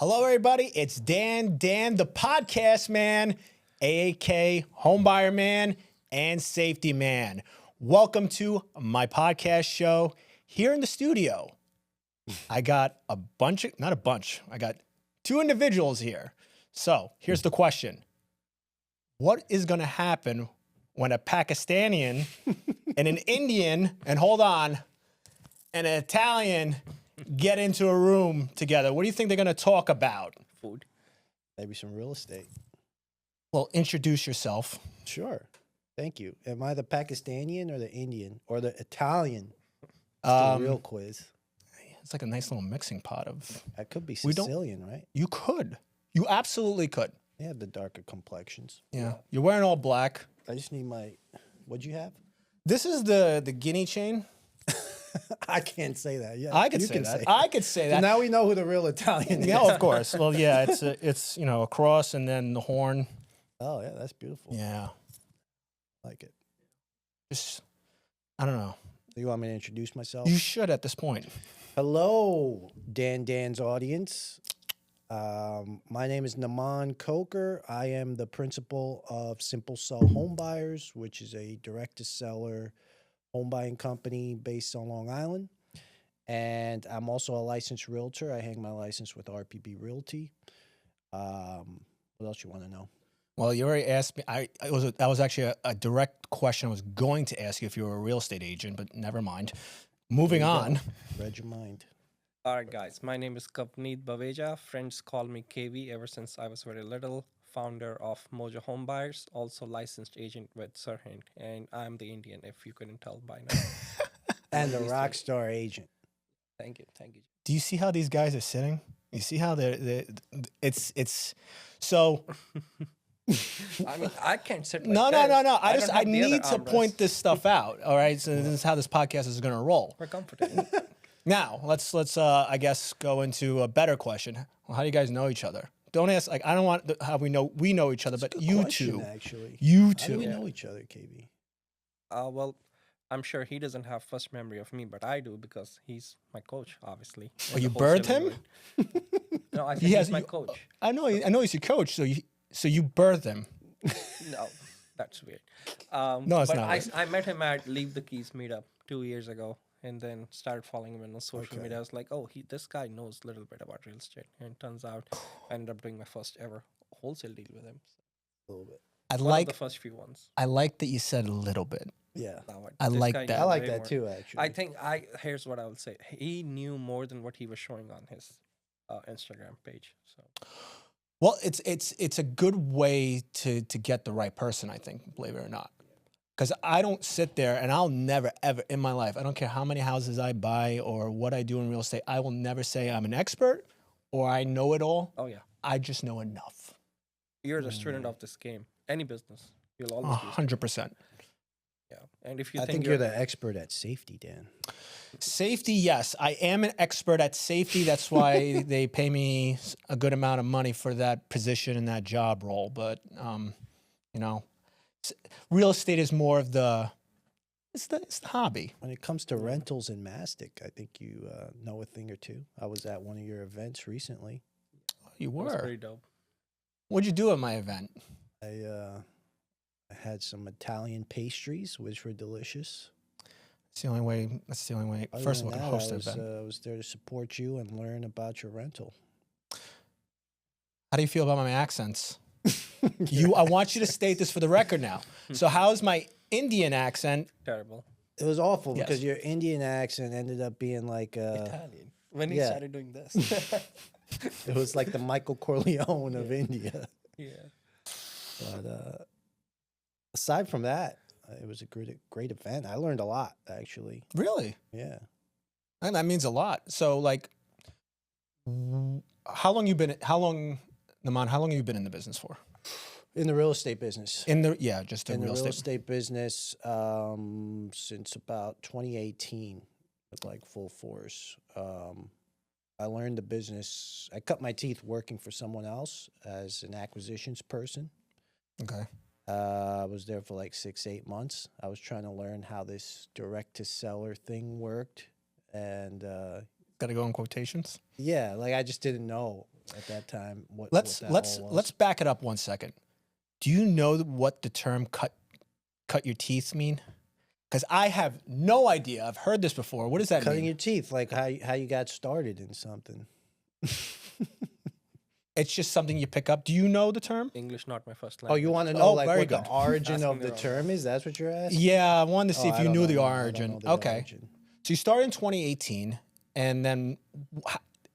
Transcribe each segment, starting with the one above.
Hello, everybody. It's Dan the podcast man, AAK homebuyer man and safety man. Welcome to my podcast show here in the studio. I got I got two individuals here. So here's the question. What is going to happen when a Pakistani and an Indian, and hold on, and an Italian get into a room together? What do you think they're going to talk about? Food. Maybe some real estate. Well, introduce yourself. Sure. Thank you. Am I the Pakistani or the Indian or the Italian? The real quiz. It's like a nice little mixing pot of... That could be Sicilian, right? You could. You absolutely could. They have the darker complexions. Yeah. You're wearing all black. I just need my... What'd you have? This is the guinea chain. I can't say that. Yeah, I could say that. I could say that. So now we know who the real Italian is. Yeah, of course. Well, yeah, it's a cross and then the horn. Oh, yeah, that's beautiful. Yeah. I like it. Just, I don't know. You want me to introduce myself? You should at this point. Hello, Dan's audience. My name is Namon Khokhar. I am the principal of Simple Sell Home Buyers, which is a direct-to-seller home buying company based on Long Island. And I'm also a licensed realtor. I hang my license with RPB Realty. What else you want to know? Well, you already asked me. That was actually a direct question I was going to ask you if you were a real estate agent, but never mind. Moving on. Read your mind. All right, guys. My name is Kavneet Baweja. Friends call me KV ever since I was very little. Founder of Mojo Home Buyers, also licensed agent with Sirhind. And I'm the Indian, if you couldn't tell by now. And the rock star agent. Thank you. Do you see how these guys are sitting? You see how it's so... I mean, I can't sit like No. this. I need to point this stuff out. All right, so this is how this podcast is going to roll. We're comfortable. Now let's I guess go into a better question. Well, how do you guys know each other? Don't ask like I don't want how we know each other, but you two, actually. You How two do we know each other, KB? Well, I'm sure he doesn't have first memory of me, but I do because he's my coach, obviously. Oh, you birthed him? No, I think he's my coach. I know he's your coach. So you birthed him. No, that's weird. No, it's but not weird. I met him at Leave the Keys meetup 2 years ago, and then started following him on social media. I was like, oh, this guy knows a little bit about real estate. And it turns out I ended up doing my first ever wholesale deal with him. A little bit. One of the first few ones. I like that you said a little bit. Yeah. I This like guy that. knew I like way that more. too, actually. I think here's what I would say. He knew more than what he was showing on his Instagram page. So. Well, it's a good way to get the right person, I think, believe it or not. Because I don't sit there and I'll never, ever in my life, I don't care how many houses I buy or what I do in real estate, I will never say I'm an expert or I know it all. Oh, yeah. I just know enough. You're the student of this game. Any business. You'll always be. 100%. Yeah. And if you I think you're the expert at safety, Dan. Safety, yes. I am an expert at safety. That's why they pay me a good amount of money for that position and that job role. But, real estate is more of it's the hobby. When it comes to rentals and mastic, I think you know a thing or two. I was at one of your events recently. You It was were. pretty dope. What'd you do at my event? I had some Italian pastries, which were delicious. That's the only way. Other First of all, than to that, host an event. I was there to support you and learn about your rental. How do you feel about my accents? I want you to state this for the record now. So how's my Indian accent? Terrible. It was awful Yes. because your Indian accent ended up being like Italian. When he yeah. started doing this. it was like the Michael Corleone of India. Yeah. But aside from that, it was a great event. I learned a lot, actually. Really? Yeah. And that means a lot. So like, Namon, how long have you been in the business for? In the real estate business. Just in the real real estate. estate business since about 2018 with like full force. I learned the business. I cut my teeth working for someone else as an acquisitions person. Okay. I was there for like 6-8 months. I was trying to learn how this direct-to-seller thing worked. And Got to go in quotations? yeah, like I just didn't know. at that time. Let's what that let's all was. let's back it up 1 second. Do you know what the term cut your teeth mean? Because I have no idea. I've heard this before. What does that Cutting mean? your teeth, like how you got started in something. It's just something you pick up. Do you know the term? English not my first Oh, language. you want to know Oh, like very what the good. origin Asking of the the wrong term is? That's what you're asking? Yeah, I wanted to see Oh, if I you don't knew know. the No, I don't origin. know the Okay. origin. So you started in 2018, and then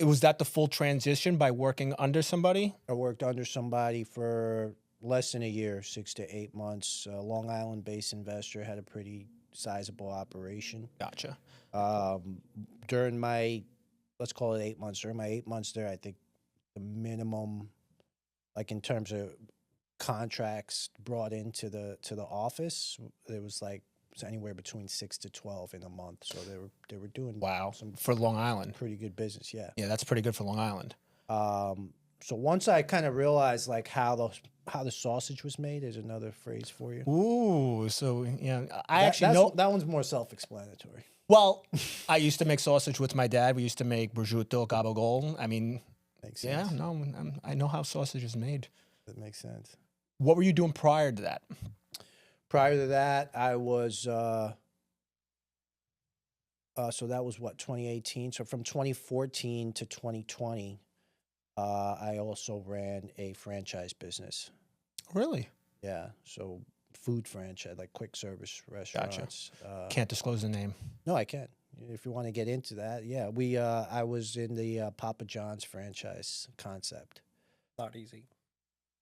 was that the full transition by working under somebody? I worked under somebody for less than a year, 6 to 8 months. Long Island-based investor, had a pretty sizable operation. Gotcha. During my, let's call it 8 months. During my 8 months there, I think the minimum, like in terms of contracts brought into the office, it was like anywhere between 6 to 12 in a month. So they were doing Wow. some For Long Island. pretty good business. Yeah. Yeah, that's pretty good for Long Island. So once I kind of realized like how the sausage was made, there's another phrase for you. Ooh, so yeah, I That- actually that's- know. that one's more self-explanatory. Well, I used to make sausage with my dad. We used to make prosciutto, gabagol. I mean, Makes yeah, sense. no, I know how sausage is made. That makes sense. What were you doing prior to that? Prior to that, I was so that was what, 2018. So from 2014 to 2020, I also ran a franchise business. Really? Yeah, so food franchise, like quick service restaurants. Can't disclose the name. No, I can. If you want to get into that, yeah. I was in the Papa John's franchise concept. Not easy.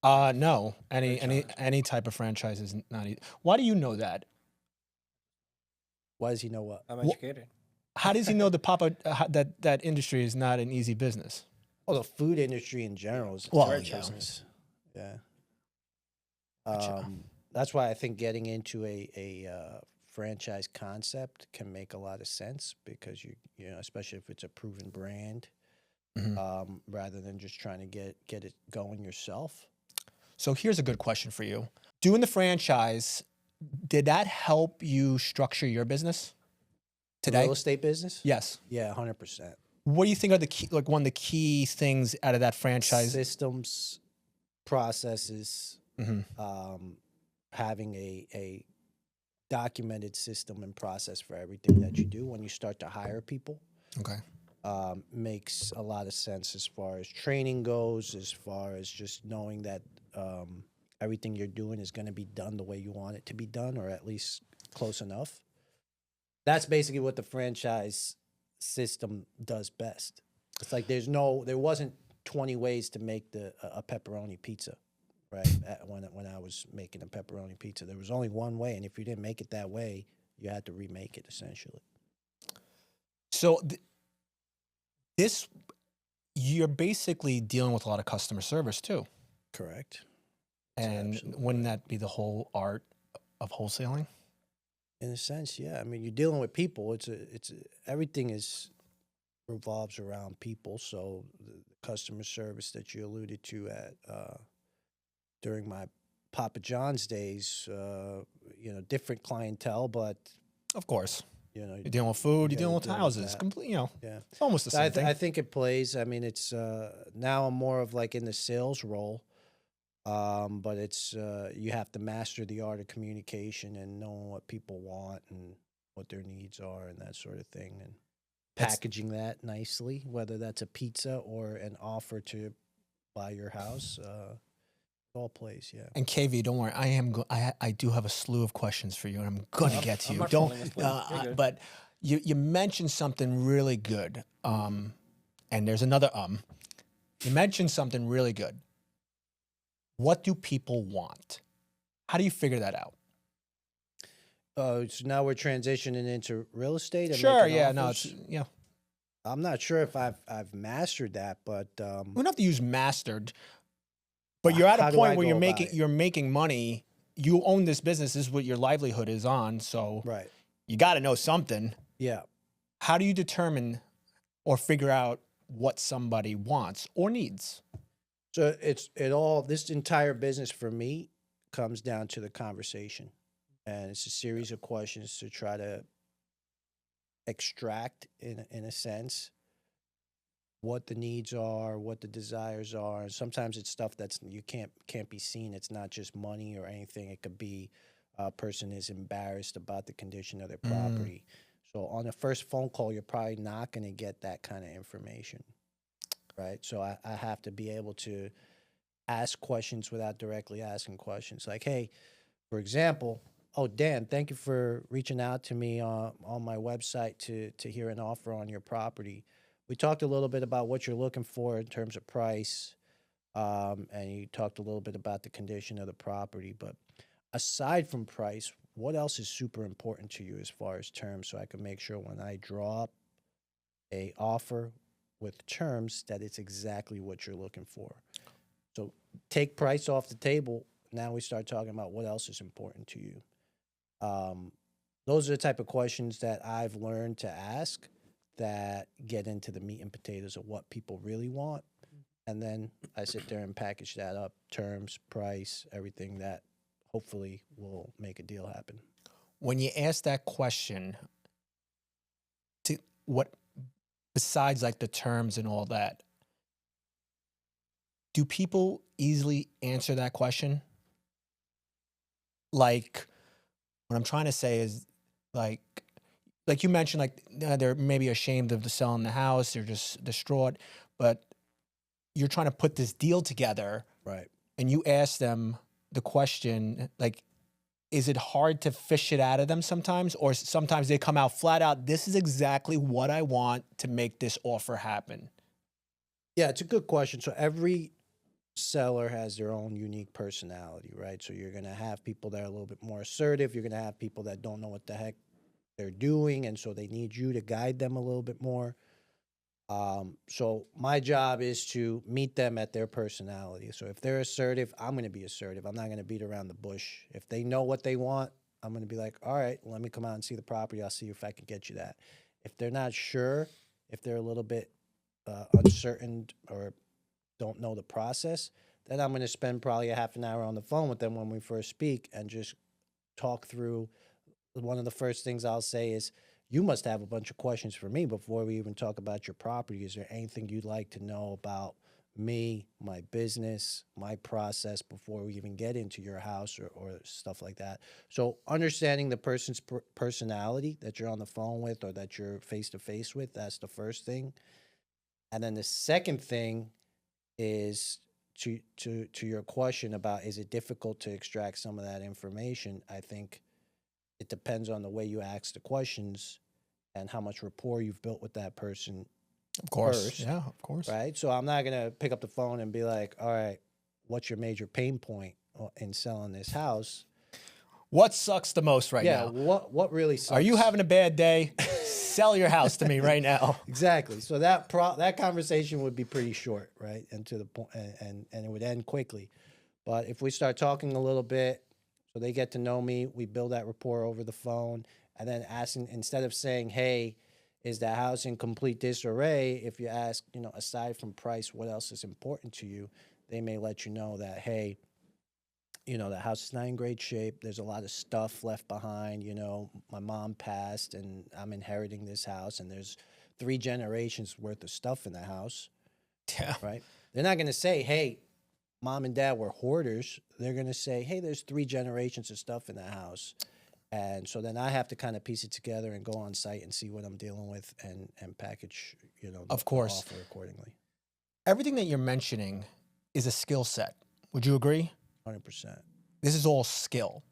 No. Very Any type of franchise is not easy. Why do you know that? Why does he know what? I'm educated. How does he know the that industry is not an easy business? Well, the food industry in general is a Well, tough yeah. business. Yeah. Gotcha. That's why I think getting into a franchise concept can make a lot of sense because you know, especially if it's a proven brand, Mhm. rather than just trying to get it going yourself. So here's a good question for you. Doing the franchise, did that help you structure your business The today? real estate business? Yes. Yeah, 100%. What do you think are the key, like one of the key things out of that franchise? Systems, processes, Mhm. having a documented system and process for everything that you do when you start to hire people. Okay. Makes a lot of sense as far as training goes, as far as just knowing that everything you're doing is going to be done the way you want it to be done, or at least close enough. That's basically what the franchise system does best. It's like there wasn't 20 ways to make a pepperoni pizza, right? When I was making a pepperoni pizza, there was only one way, and if you didn't make it that way, you had to remake it essentially. So this, you're basically dealing with a lot of customer service too. Correct. And absolutely wouldn't that be the whole art of wholesaling? In a sense, yeah. I mean, you're dealing with people. Everything revolves around people. So the customer service that you alluded to at during my Papa John's days, different clientele, but Of course. you're You're dealing with food, you're dealing with dealing with houses. that. Complete, yeah. it's almost the So same thing. I think it plays. I mean, it's now I'm more of like in the sales role, but it's you have to master the art of communication and knowing what people want and what their needs are and that sort of thing, and That's- packaging that nicely, whether that's a pizza or an offer to buy your house. It all plays, yeah. And KV, don't worry. I do have a slew of questions for you, and I'm gonna get to I'm you. not Don't. falling asleep. You're good. But you mentioned something really good. And there's another. You mentioned something really good. What do people want? How do you figure that out? So now we're transitioning into real estate. And Sure. making Yeah. No. offers? It's yeah. I'm not sure if I've mastered that, but We don't have to use mastered, but you're at How a do I point where go you're about making it? you're making money. You own this business. This is what your livelihood is on. So right, you got to know something. yeah. How do you determine or figure out what somebody wants or needs? So this entire business for me comes down to the conversation, and it's a series of questions to try to extract in a sense what the needs are, what the desires are. And sometimes it's stuff that's you can't be seen. It's not just money or anything. It could be a person is embarrassed about the condition of their property. So on the first phone call, you're probably not going to get that kind of information, right? So I have to be able to ask questions without directly asking questions. Like, hey, for example, oh, Dan, thank you for reaching out to me on my website to hear an offer on your property. We talked a little bit about what you're looking for in terms of price, and you talked a little bit about the condition of the property. But aside from price, what else is super important to you as far as terms, so I can make sure when I draw up a offer with terms that it's exactly what you're looking for? So take price off the table. Now we start talking about what else is important to you. Those are the type of questions that I've learned to ask that get into the meat and potatoes of what people really want. And then I sit there and package that up, terms, price, everything that hopefully will make a deal happen. When you ask that question, to what besides like the terms and all that, do people easily answer that question? Like, what I'm trying to say is, like you mentioned, like they're maybe ashamed of selling the house, they're just distraught, but you're trying to put this deal together, Right. and you ask them the question, like, is it hard to fish it out of them sometimes, or sometimes they come out flat out, this is exactly what I want to make this offer happen? Yeah, it's a good question. So every seller has their own unique personality, right? So you're going to have people that are a little bit more assertive. You're going to have people that don't know what the heck they're doing, and so they need you to guide them a little bit more. So my job is to meet them at their personality. So if they're assertive, I'm going to be assertive. I'm not going to beat around the bush. If they know what they want, I'm going to be like, all right, let me come out and see the property. I'll see if I can get you that. If they're not sure, if they're a little bit uncertain or don't know the process, then I'm going to spend probably a half an hour on the phone with them when we first speak and just talk through. One of the first things I'll say is, you must have a bunch of questions for me before we even talk about your property. Is there anything you'd like to know about me, my business, my process before we even get into your house or stuff like that? So understanding the person's personality that you're on the phone with or that you're face-to-face with, that's the first thing. And then the second thing is to your question about, is it difficult to extract some of that information? I think it depends on the way you ask the questions and how much rapport you've built with that person. Of course. First, Yeah, of course. right? So I'm not going to pick up the phone and be like, all right, what's your major pain point in selling this house? What sucks the most right now? What really sucks? Are you having a bad day? Sell your house to me right now. Exactly. So that conversation would be pretty short, right? And to the point, and it would end quickly. But if we start talking a little bit, so they get to know me, we build that rapport over the phone, and then asking, instead of saying, hey, is the house in complete disarray? If you ask, aside from price, what else is important to you? They may let you know that, hey, the house is not in great shape. There's a lot of stuff left behind. My mom passed and I'm inheriting this house, and there's 3 generations worth of stuff in the house. Yeah. Right? They're not going to say, hey, mom and dad were hoarders. They're going to say, hey, there's 3 generations of stuff in the house. And so then I have to kind of piece it together and go on site and see what I'm dealing with and package, Of course, the offer accordingly. Everything that you're mentioning is a skill set. Would you agree? 100%. This is all skill.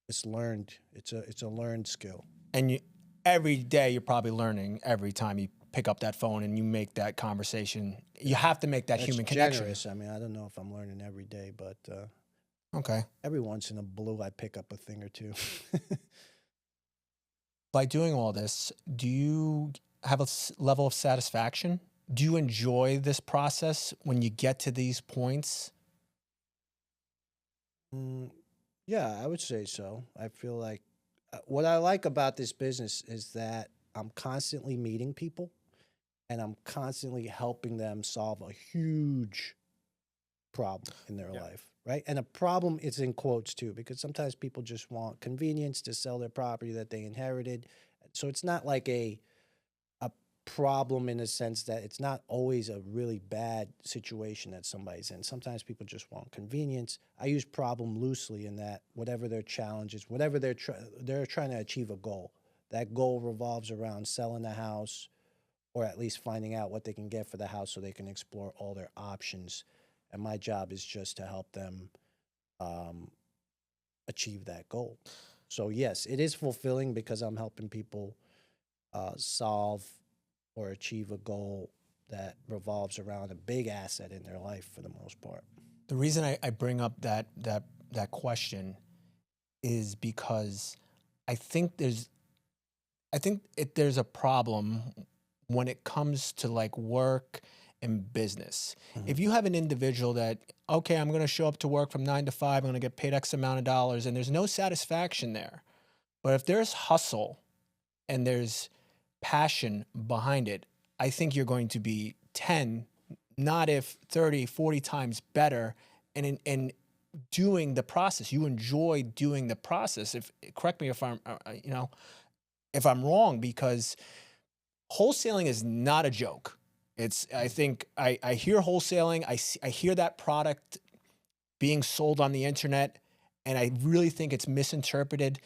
It's learned. It's a learned skill. And every day you're probably learning every time you pick up that phone and you make that conversation. You have to make that human connection. Generous. I mean, I don't know if I'm learning every day, but okay. Every once in a blue, I pick up a thing or two. By doing all this, do you have a level of satisfaction? Do you enjoy this process when you get to these points? Yeah, I would say so. I feel like what I like about this business is that I'm constantly meeting people and I'm constantly helping them solve a huge problem in their life, right? And a problem is in quotes too, because sometimes people just want convenience to sell their property that they inherited. So it's not like a problem in the sense that it's not always a really bad situation that somebody's in. Sometimes people just want convenience. I use problem loosely in that whatever their challenge is, whatever they're trying to achieve a goal. That goal revolves around selling the house, or at least finding out what they can get for the house so they can explore all their options. And my job is just to help them achieve that goal. So yes, it is fulfilling because I'm helping people solve or achieve a goal that revolves around a big asset in their life for the most part. The reason I bring up that question is because I think there's a problem when it comes to like work and business. If you have an individual that, okay, I'm going to show up to work from 9 to 5, I'm going to get paid X amount of dollars, and there's no satisfaction there. But if there's hustle and there's passion behind it, I think you're going to be 10, not if 30, 40 times better. And in doing the process, you enjoy doing the process. Correct me if I'm, if I'm wrong, because wholesaling is not a joke. I think I hear wholesaling, I hear that product being sold on the internet, and I really think it's misinterpreted.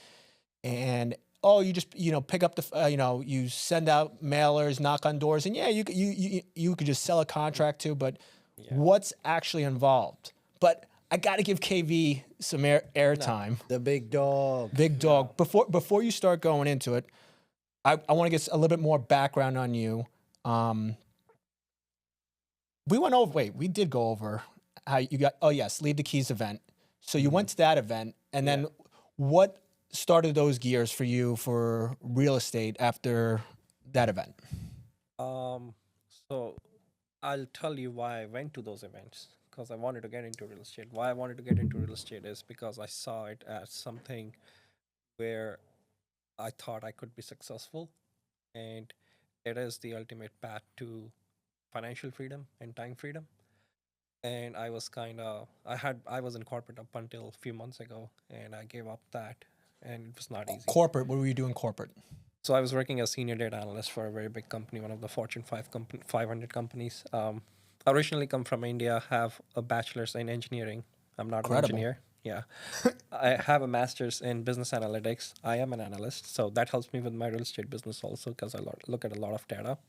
And you just pick up the you send out mailers, knock on doors, and yeah, you could just sell a contract to, but what's actually involved? But I got to give KV some airtime. The big dog. Big dog. Before you start going into it, I want to get a little bit more background on you. We did go over how you got, Leave the Keys event. So you went to that event, and then what started those gears for you for real estate after that event? So I'll tell you why I went to those events, because I wanted to get into real estate. Why I wanted to get into real estate is because I saw it as something where I thought I could be successful, and it is the ultimate path to financial freedom and time freedom. And I was I was in corporate up until a few months ago, and I gave up that, and it was not easy. Corporate, what were you doing corporate? So I was working as senior data analyst for a very big company, one of the Fortune 500 companies. Originally come from India, have a bachelor's in engineering. I'm not an engineer. Yeah. I have a master's in business analytics. I am an analyst, so that helps me with my real estate business also, because I look at a lot of data.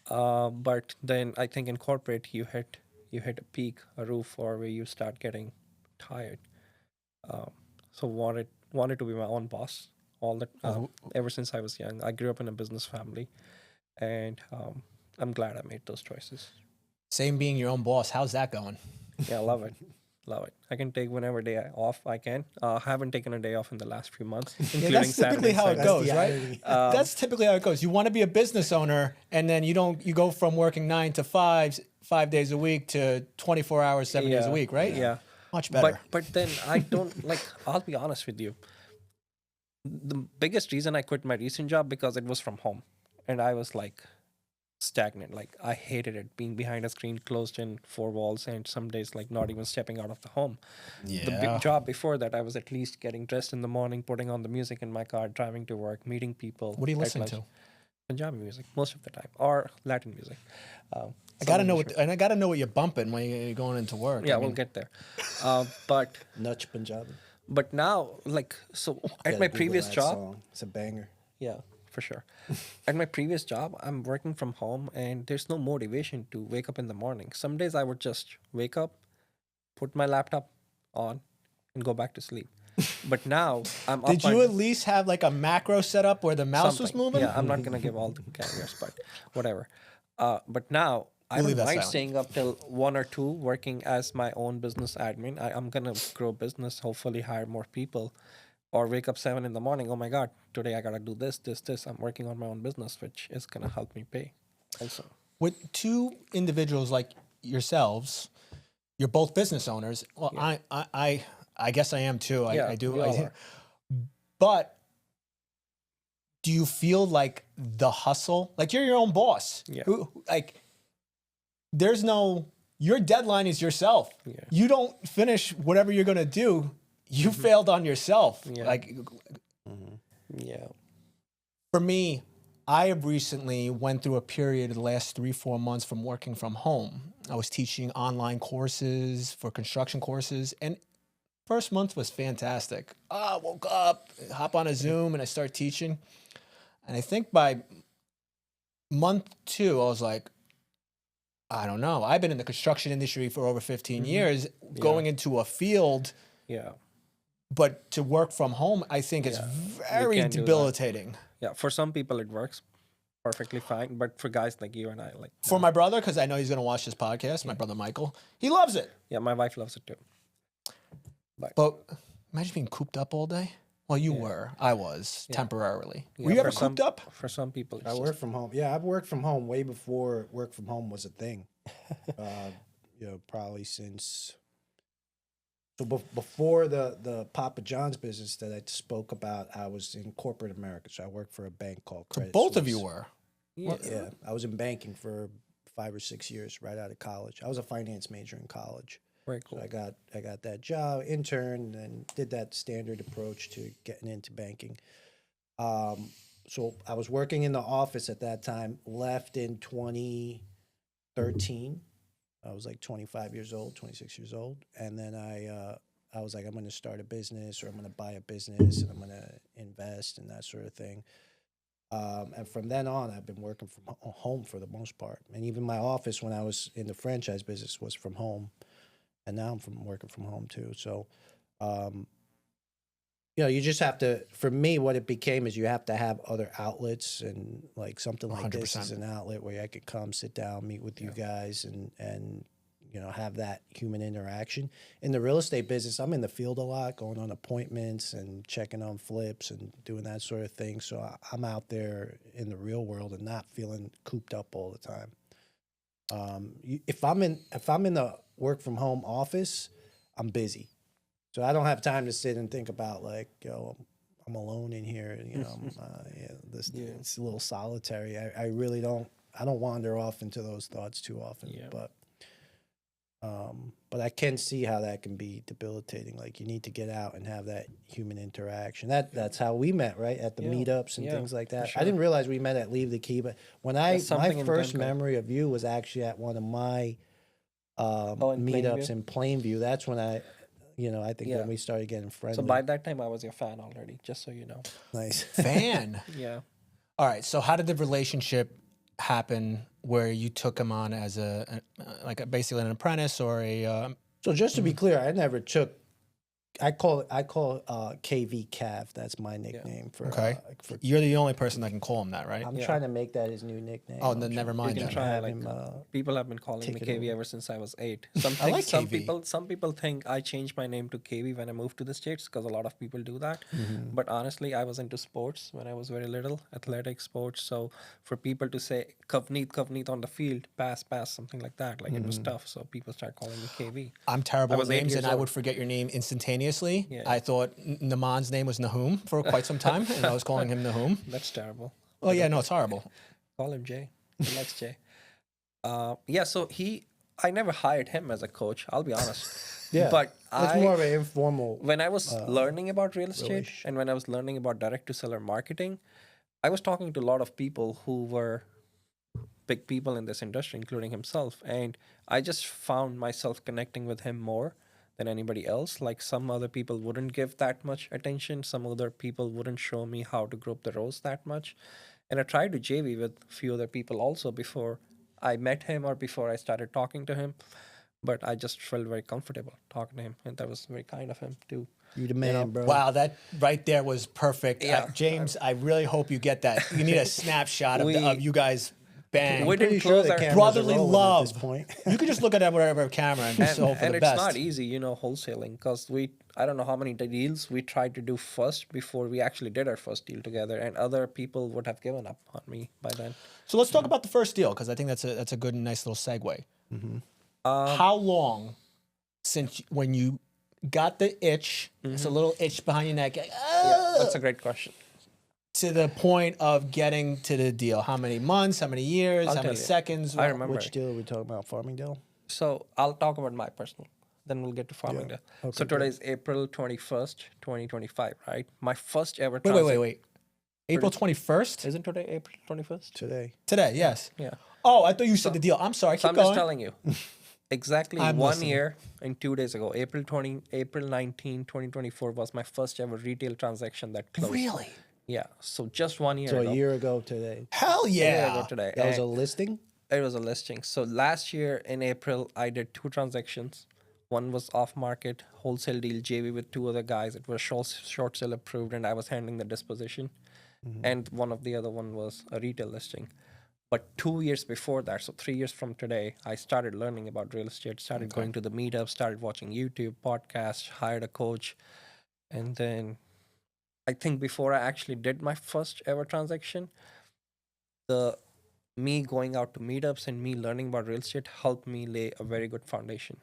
But then I think in corporate you hit a peak, a roof, or where you start getting tired. So wanted to be my own boss ever since I was young. I grew up in a business family, and I'm glad I made those choices. Same being your own boss. How's that going? Yeah, I love it. Love it. I can take whenever day off I can. Haven't taken a day off in the last few months, including that's typically Saturday, how it Sunday. goes, right? That's typically how it goes. You want to be a business owner, and then you go from working 9 to 5 days a week to 24 hours, 7 days a week, right? Yeah. Much better. But then I don't I'll be honest with you. The biggest reason I quit my recent job because it was from home, and I was stagnant. I hated it, being behind a screen, closed in 4 walls, and some days not even stepping out of the home. Yeah. The big job before that, I was at least getting dressed in the morning, putting on the music in my car, driving to work, meeting people. What are you listening to? Punjabi music most of the time, or Latin music. I gotta know what you're bumping when you're going into work. Yeah, we'll get there. But Nuts Punjabi. But now, at my previous job, song. It's a banger. yeah, for sure. At my previous job, I'm working from home, and there's no motivation to wake up in the morning. Some days I would just wake up, put my laptop on, and go back to sleep. But now I'm up. Did you at least have a macro setup where the mouse was moving? Yeah, I'm not gonna give all the caveats, but whatever. But now I don't mind staying up till 1 or 2, working as my own business admin. I'm gonna grow business, hopefully hire more people, or wake up 7 in the morning. Oh my God, today I gotta do this. I'm working on my own business, which is gonna help me pay. Also, with 2 individuals like yourselves, you're both business owners. Well, yeah. I guess I am too. I do. But do you feel like the hustle? You're your own boss. Yeah. Your deadline is yourself. Yeah. You don't finish whatever you're gonna do. You failed on yourself. Yeah. Yeah. For me, I have recently went through a period of the last 3-4 months from working from home. I was teaching online courses for construction courses, and first month was fantastic. I woke up, hop on a Zoom, and I start teaching. And I think by month 2, I was like, I don't know. I've been in the construction industry for over 15 years, going into a field, Yeah. but to work from home, I think it's very can't do that. debilitating. Yeah. For some people, it works perfectly fine. But for guys like you and I, like, For my brother, because I know he's going to watch this podcast, my brother Michael, he loves it. yeah, my wife loves it too. But imagine being cooped up all day. Well, you were. I was temporarily. Were you for ever some- cooped up? For some people, it's I just- work from home. Yeah, I've worked from home way before work from home was a thing. Probably since. So before the Papa John's business that I spoke about, I was in corporate America. So I worked for a bank called So Credit both of Suisse. you were. Yeah, I was in banking for 5 or 6 years right out of college. I was a finance major in college. Very cool. So I got that job, interned, and did that standard approach to getting into banking. So I was working in the office at that time. Left in 2013. I was like 25 years old, 26 years old, and then I was like, I'm going to start a business, or I'm going to buy a business, and I'm going to invest and that sort of thing. And from then on, I've been working from home for the most part. And even my office, when I was in the franchise business, was from home. And now I'm working from home too. So, you just have to, for me, what it became is you have to have other outlets, and like something like this 100%. is an outlet where I could come, sit down, meet with you guys, and have that human interaction. In the real estate business, I'm in the field a lot, going on appointments and checking on flips and doing that sort of thing. So I'm out there in the real world and not feeling cooped up all the time. If I'm in the work from home office, I'm busy, so I don't have time to sit and think about like, I'm alone in here. It's a little solitary. I really don't. I don't wander off into those thoughts too often. Yeah. But I can see how that can be debilitating. Like, you need to get out and have that human interaction. That's how we met, right? At the meetups and things like that. sure. I didn't realize we met at Leave the Key, but when There's my something in first Glencoe. memory of you was actually at one of my in meetups Plainview? in Plainview. That's when I think Yeah. when we started getting friendly. So by that time, I was your fan already, just so you know. Nice. Fan. Yeah. All right. So how did the relationship happen where you took him on as basically an apprentice or a So just to be clear, I never took. I call KV Cav. That's my nickname for. Okay. For You're the only person that can call him that, right? I'm trying to make that his new nickname. Oh, I'm then never mind You can then. try. have Like, him, people have been calling me take it KV over. ever since I was 8. I like Some KV. people think I changed my name to KV when I moved to the States, because a lot of people do that. Mm-hmm. But honestly, I was into sports when I was very little, athletic sports. So for people to say Kavneet on the field, pass, something like that, like it was Mm-hmm. tough. So people start calling me KV. I'm terrible I with was 8 names, years and I old. would forget your name instantaneously. Yeah. I thought Namon's name was Nahum for quite some time, and I was calling him Nahum. That's terrible. Oh yeah, no, it's horrible. Call him Jay. He likes Jay. So I never hired him as a coach, I'll be honest. Yeah, But it's more of an informal. when I was learning about real estate relationship. and when I was learning about direct to seller marketing, I was talking to a lot of people who were big people in this industry, including himself. And I just found myself connecting with him more than anybody else. Like, some other people wouldn't give that much attention. Some other people wouldn't show me how to grow up the rows that much. And I tried to JV with a few other people also before I met him or before I started talking to him. But I just felt very comfortable talking to him. And that was very kind of him too. You the man, bro. Wow, that right there was perfect. Yeah. James, I really hope you get that. You need a snapshot of you guys bang. We Pretty didn't sure close the our cameras are brotherly rolling love. at this point. You could just look at whatever camera and just hope for and the it's best. not easy, wholesaling, because I don't know how many deals we tried to do first before we actually did our first deal together, and other people would have given up on me by then. So let's talk about the first deal, because I think that's a good and nice little segue. How long since when you got the itch, it's a little itch behind your neck, That's a great question. to the point of getting to the deal? How many months? How many years? I'll how many tell you. seconds? I remember. Which deal are we talking about? Farmingdale? So I'll talk about my personal, then we'll get to Farmingdale. Okay, So today is April 21st, 2025, right? My first ever Wait. April 21st? Isn't today April 21st? Today. Today, yes. Yeah. Oh, I thought you said the deal. I'm sorry. So Keep I'm going. just telling you. Exactly I'm 1 listening. year and 2 days ago, April 19, 2024 was my first ever retail transaction that closed. Really? Yeah. So just 1 year So ago. a year ago today. Hell A year yeah. ago today. That was a And listing? it was a listing. So last year in April, I did 2 transactions. One was off market, wholesale deal, JV with 2 other guys. It was short sale approved, and I was handling the disposition. And one of the other one was a retail listing. But 2 years before that, so 3 years from today, I started learning about real estate, started going to the meetups, started watching YouTube, podcasts, hired a coach. And then I think before I actually did my first ever transaction, the me going out to meetups and me learning about real estate helped me lay a very good foundation.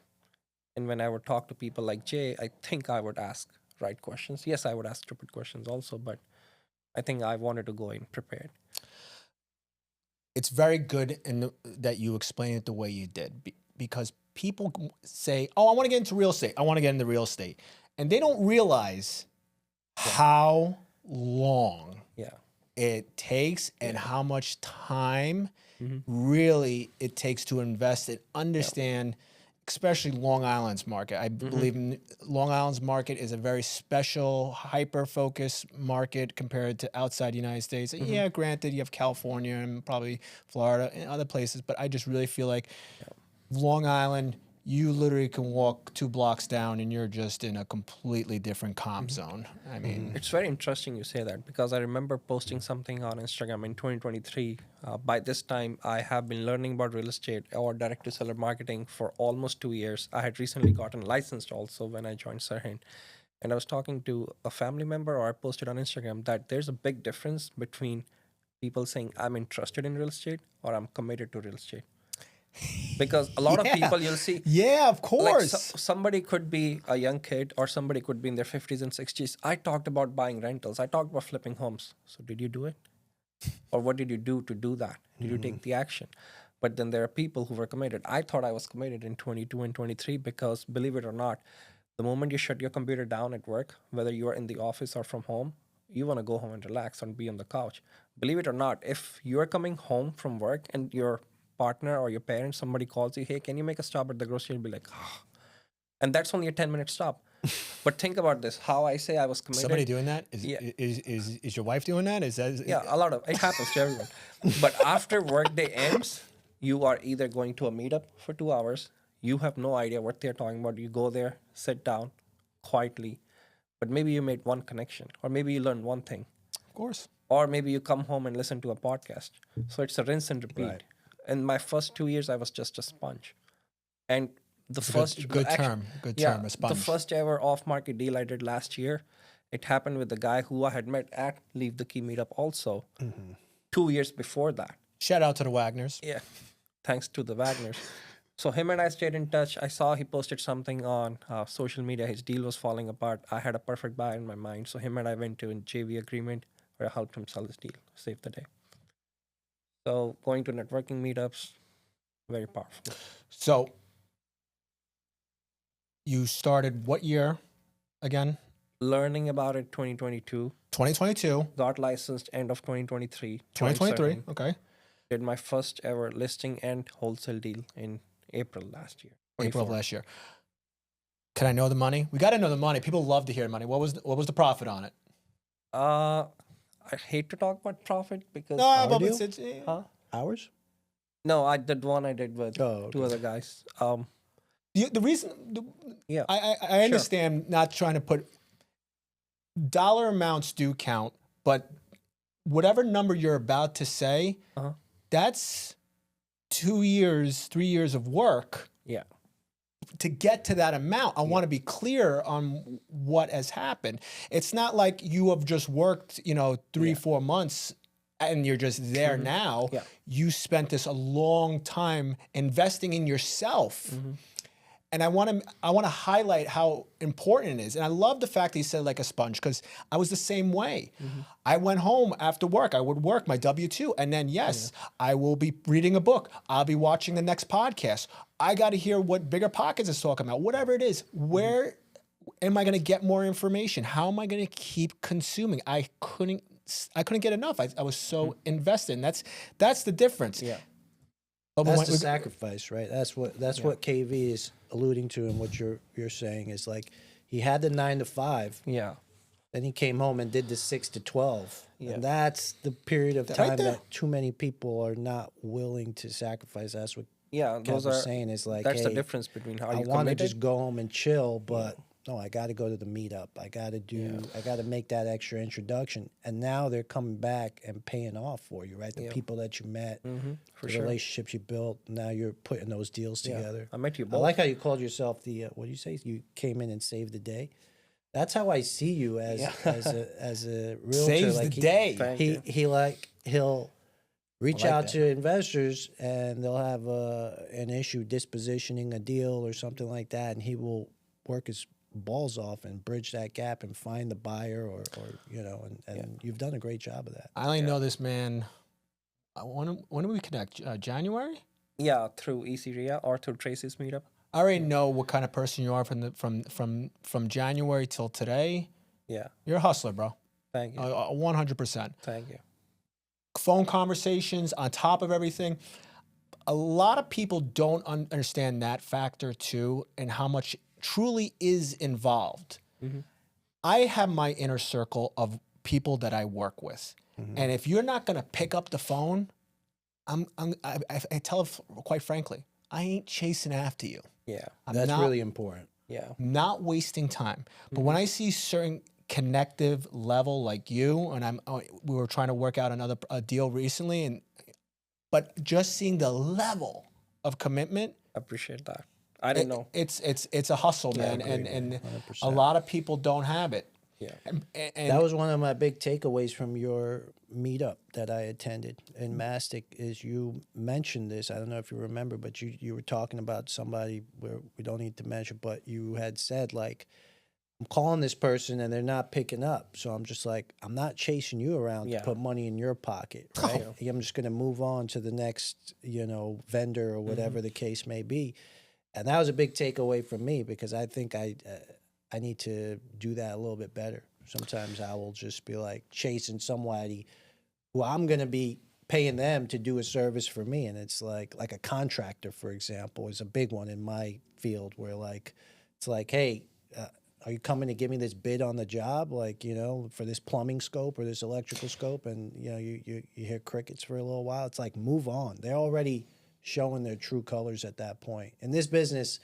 And when I would talk to people like Jay, I think I would ask right questions. Yes, I would ask stupid questions also, but I think I wanted to go in prepared. It's very good that you explain it the way you did because people say, oh, I want to get into real estate. I want to get into real estate. And they don't realize how long Yeah. it takes and how much time really it takes to invest and understand, especially Long Island's market. I believe Long Island's market is a very special, hyper-focused market compared to outside the United States. Yeah, granted, you have California and probably Florida and other places, but I just really feel like Long Island, you literally can walk 2 blocks down and you're just in a completely different comp zone. I mean, It's very interesting you say that because I remember posting something on Instagram in 2023. By this time, I have been learning about real estate or direct to seller marketing for almost 2 years. I had recently gotten licensed also when I joined Sirhan. And I was talking to a family member, or I posted on Instagram, that there's a big difference between people saying, I'm interested in real estate or I'm committed to real estate. Because a lot of people you'll see, yeah, of like course. somebody could be a young kid or somebody could be in their 50s and 60s. I talked about buying rentals. I talked about flipping homes. So did you do it? Or what did you do to do that? Did you take the action? But then there are people who were committed. I thought I was committed in 22 and 23 because, believe it or not, the moment you shut your computer down at work, whether you are in the office or from home, you want to go home and relax and be on the couch. Believe it or not, if you're coming home from work and your partner or your parents, somebody calls you, hey, can you make a stop at the grocery? You'll be like, oh. And that's only a 10-minute stop. But think about this, how I say I was committed. Somebody doing that? Is your wife doing that? Is that? Yeah, a lot of it happens to everyone. But after workday ends, you are either going to a meetup for 2 hours. You have no idea what they're talking about. You go there, sit down quietly, but maybe you made one connection, or maybe you learned one thing, Of course. or maybe you come home and listen to a podcast. So it's a rinse and repeat. Right. In my first 2 years, I was just a sponge. And the first Good actu- term. Good yeah, term. A sponge. the first ever off-market deal I did last year, it happened with the guy who I had met at Leave the Key meetup also 2 years before that. Shout out to the Wagners. Yeah, thanks to the Wagners. So him and I stayed in touch. I saw he posted something on social media. His deal was falling apart. I had a perfect buy in my mind. So him and I went to a JV agreement where I helped him sell his deal, save the day. So going to networking meetups, very powerful. So you started what year again? Learning about it 2022. 2022. Got licensed end of 2023. joined 2023. Sirhan, Okay. Did my first ever listing and wholesale deal in April last year. April of 24. last year. Can I know the money? We got to know the money. People love to hear money. What was the profit on it? I hate to talk about profit because No, but deal? Huh? Hours? No, I did one I did with Oh, two okay. other guys. The reason Yeah. I understand not trying to put dollar amounts do count, but whatever number you're about to say, Uh-huh. that's 2 years, 3 years of work Yeah. to get to that amount. I want to be clear on what has happened. It's not like you have just worked, 3-4 months and you're just there now. Yeah. You spent this a long time investing in yourself. And I want to highlight how important it is. And I love the fact that he said like a sponge, because I was the same way. I went home after work. I would work my W-2. And then, yes, I will be reading a book. I'll be watching the next podcast. I got to hear what Bigger Pockets is talking about. Whatever it is, where am I going to get more information? How am I going to keep consuming? I couldn't I couldn't get enough. I was so invested, and that's the difference. Yeah. But That's when- the sacrifice, right? That's what KV is alluding to, and what you're saying is like he had the 9 to 5, Yeah. then he came home and did the 6 to 12, Yeah. and that's the period of Right time there. that too many people are not willing to sacrifice. That's what Yeah. Kev Those was are saying is like, that's the hey, difference between how I you want to committed. just go home and chill, but no, I got to go to the meetup. I got to make that extra introduction. And now they're coming back and paying off for you, right? The Yeah. people that you met, For the sure. relationships you built. Now you're putting those deals Yeah. together. I met you I both. like how you called yourself the what do you say? You came in and saved the day. That's how I see you as Yeah. as a realtor. saves like the day. Thank you. He'll reach like out that. to investors and they'll have an issue dispositioning a deal or something like that, and he will work his balls off and bridge that gap and find the buyer or and you've done a great job of that. I only know this man. When do we connect? January. Yeah, through ECRIA or through Tracy's meetup. I already know what kind of person you are from January till today. Yeah. You're a hustler, bro. Thank you. 100%. Thank you. Phone conversations on top of everything. A lot of people don't understand that factor too, and how much truly is involved. I have my inner circle of people that I work with, and if you're not gonna pick up the phone, I tell quite frankly, I ain't chasing after you. Yeah. I'm That's not, really important. Yeah. not wasting time. But when I see certain connective level like you, and we were trying to work out a deal recently, but just seeing the level of commitment, Appreciate that. I didn't know. it's a hustle, man, and a lot of people don't have it. Yeah. And That was one of my big takeaways from your meetup that I attended in Mastic. Is you mentioned this? I don't know if you remember, but you were talking about somebody where we don't need to mention, but you had said like, I'm calling this person and they're not picking up, so I'm just like, I'm not chasing you around Yeah. to put money in your pocket, right? I'm just gonna move on to the next vendor or whatever the case may be. And that was a big takeaway from me, because I think I need to do that a little bit better. Sometimes I will just be like chasing somebody who I'm going to be paying them to do a service for me. And it's like a contractor, for example, is a big one in my field, where like, it's like, hey, are you coming to give me this bid on the job? Like, for this plumbing scope or this electrical scope, and you hear crickets for a little while. It's like, move on. They're already showing their true colors at that point. In this business,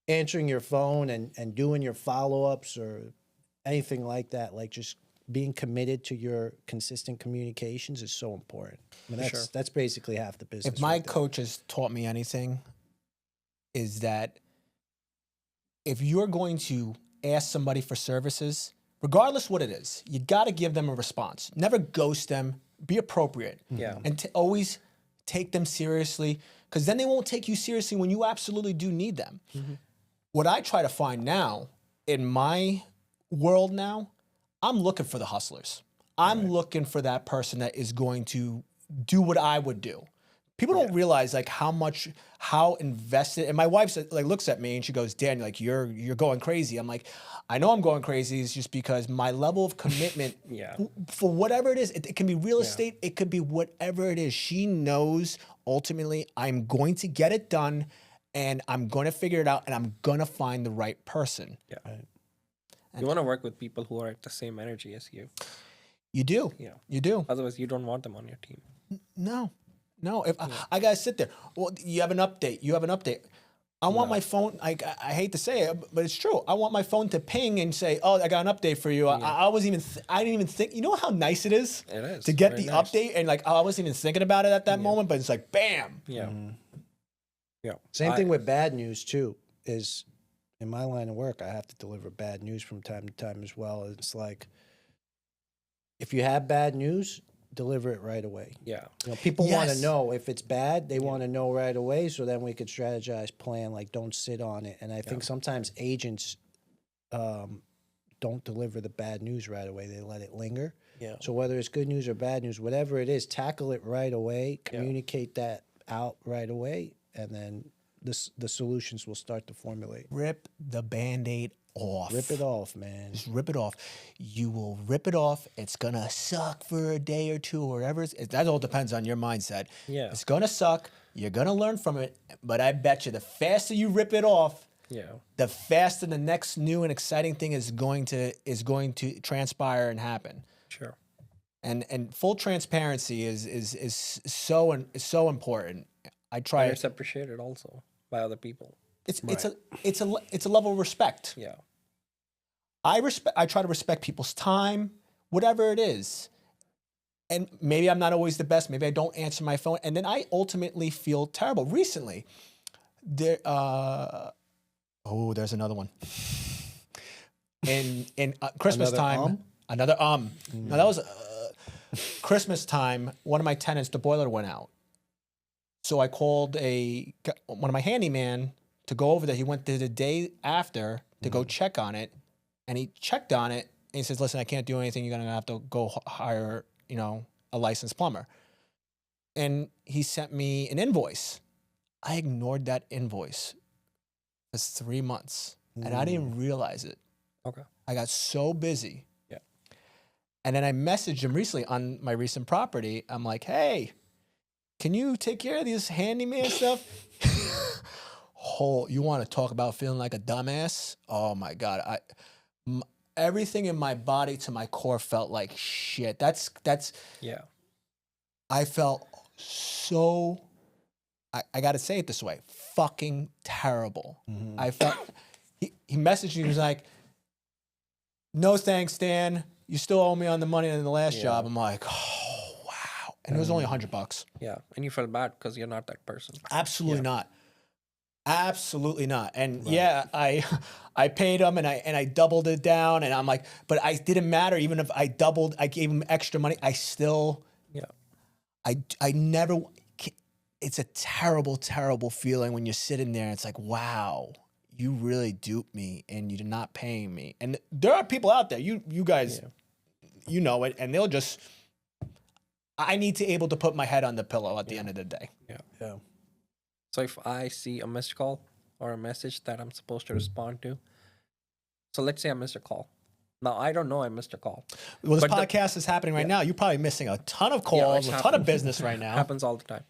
answering your phone and doing your follow-ups or anything like that, like just being committed to your consistent communications is so important. I mean, that's basically half the business. if my right there. coach has taught me anything, is that if you're going to ask somebody for services, regardless what it is, you got to give them a response. Never ghost them. Be appropriate. Yeah. And always take them seriously, because then they won't take you seriously when you absolutely do need them. What I try to find now in my world now, I'm looking for the hustlers. I'm looking for that person that is going to do what I would do. People don't realize like how invested. And my wife looks at me and she goes, "Dan, like you're going crazy." I'm like, I know I'm going crazy. It's just because my level of commitment for whatever it is, it can be real estate, it could be whatever it is. She knows ultimately I'm going to get it done, and I'm going to figure it out, and I'm going to find the right person. Yeah. You want to work with people who are at the same energy as you. You do. Yeah. You do. Otherwise, you don't want them on your team. No. If I gotta sit there. Well, you have an update. I want my phone. I hate to say it, but it's true. I want my phone to ping and say, "Oh, I got an update for you." I wasn't even. I didn't even think. You know how nice it is. It is to get very the nice. update, and like I wasn't even thinking about it at that moment, but it's like, bam. Yeah. Yeah. Same thing with bad news too. Is in my line of work, I have to deliver bad news from time to time as well. It's like, if you have bad news, deliver it right away. Yeah. People want to Yes. know if it's bad. They want to know right away, so then we could strategize, plan. Like, don't sit on it. And I think sometimes agents don't deliver the bad news right away. They let it linger. Yeah. So whether it's good news or bad news, whatever it is, tackle it right away. Communicate that out right away, and then the solutions will start to formulate. Rip the Band-Aid off. Rip it off, man. Just rip it off. You will rip it off. It's gonna suck for a day or two, or whatever. That all depends on your mindset. Yeah. It's gonna suck. You're gonna learn from it. But I bet you, the faster you rip it off, Yeah. the faster the next new and exciting thing is going to transpire and happen. Sure. And full transparency is so important. I try. And it's appreciated also by other people. It's a level of respect. Yeah. I try to respect people's time, whatever it is. And maybe I'm not always the best. Maybe I don't answer my phone, and then I ultimately feel terrible. Recently, there's another one. In Christmas time, another. No, that was Christmas time. One of my tenants, the boiler went out, so I called one of my handyman to go over there. He went there the day after to go check on it, and he checked on it. And he says, "Listen, I can't do anything. You're gonna have to go hire, a licensed plumber." And he sent me an invoice. I ignored that invoice for 3 months, and I didn't realize it. Okay. I got so busy. Yeah. And then I messaged him recently on my recent property. I'm like, "Hey, can you take care of this handyman stuff?" You want to talk about feeling like a dumbass? Oh my God. Everything in my body to my core felt like shit. That's Yeah. I felt so, I got to say it this way, fucking terrible. I felt, he messaged me, he was like, "No thanks, Dan. You still owe me on the money in the last job." I'm like, oh, wow. And it was only $100. Yeah. And you felt bad because you're not that person. Absolutely not. Absolutely not. And yeah, I paid him and I doubled it down, and I'm like, but I didn't matter. Even if I gave him extra money, I still, Yeah. I never, it's a terrible, terrible feeling when you're sitting there and it's like, wow, you really duped me and you're not paying me. And there are people out there, you guys, you know it, and they'll just, I need to able to put my head on the pillow at the end of the day. Yeah. So if I see a missed call or a message that I'm supposed to respond to, so let's say I missed a call. Now, I don't know I missed a call. Well, this But podcast is happening right now. You're probably missing a ton of calls, it's a ton of business right now. Happens all the time.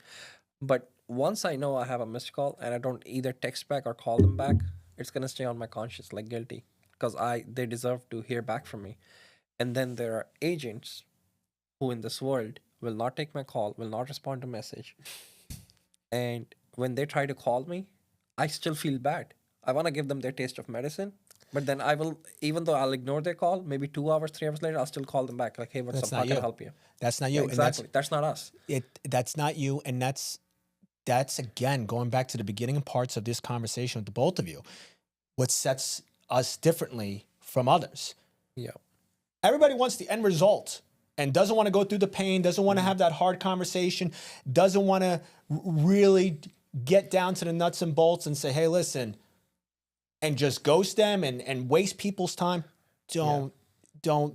But once I know I have a missed call and I don't either text back or call them back, it's gonna stay on my conscience like guilty because they deserve to hear back from me. And then there are agents who in this world will not take my call, will not respond to message. And when they try to call me, I still feel bad. I want to give them their taste of medicine, but then I will, even though I'll ignore their call, maybe 2 hours, 3 hours later, I'll still call them back. Like, "Hey, what's That's up? not How can I you. help you?" That's not you. Exactly. That's not us. That's not you. And that's again, going back to the beginning parts of this conversation with the both of you, what sets us differently from others. Yeah. Everybody wants the end result and doesn't want to go through the pain, doesn't want to have that hard conversation, doesn't want to really get down to the nuts and bolts and say, "Hey, listen," and just ghost them and waste people's time. Don't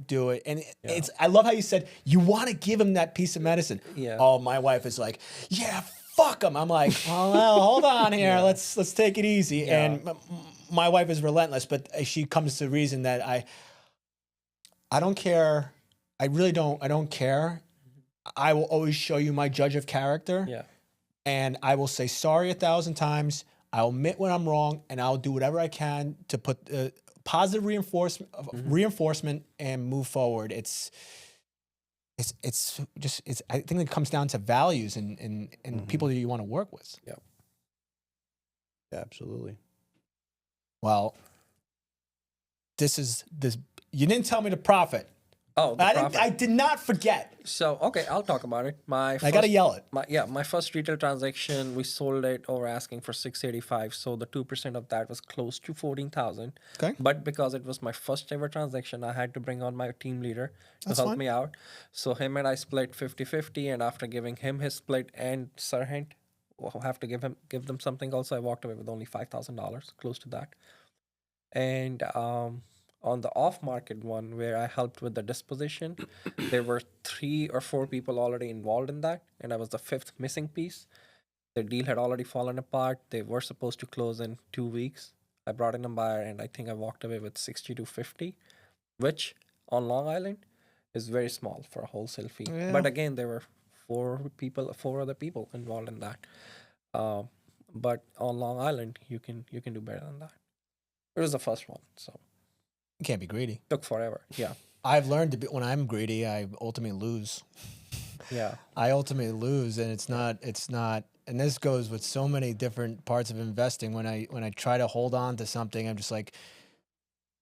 do it. And it's, I love how you said you want to give him that piece of medicine. Yeah. Oh, my wife is like, "Yeah, fuck him." I'm like, well, hold on here. Let's take it easy. Yeah. And my wife is relentless, but she comes to the reason that I don't care. I really don't. I don't care. I will always show you my judge of character. Yeah. And I will say sorry 1,000 times. I'll admit when I'm wrong, and I'll do whatever I can to put positive reinforcement and move forward. It's just I think it comes down to values and people that you want to work with. Yeah. Absolutely. Well, you didn't tell me the profit. Oh, the profit. I did not forget. So, okay, I'll talk about it. I got to yell it. My first retail transaction, we sold it over asking for $685. So the 2% of that was close to $14,000. Okay. But because it was my first ever transaction, I had to bring on my team leader to help me out. So him and I split 50-50, and after giving him his split and Sarhant, we'll have to give them something also. I walked away with only $5,000, close to that. And on the off-market one where I helped with the disposition, there were 3 or 4 people already involved in that, and I was the 5th missing piece. The deal had already fallen apart. They were supposed to close in 2 weeks. I brought in a buyer, and I think I walked away with 60 to 50, which on Long Island is very small for a wholesale fee. Yeah. But again, there were four other people involved in that. Uh, but on Long Island, you can do better than that. It was the first one, so You can't be greedy. took forever. Yeah, I've learned to be, when I'm greedy, I ultimately lose. yeah, I ultimately lose, and it's not, and this goes with so many different parts of investing. When I try to hold on to something, I'm just like,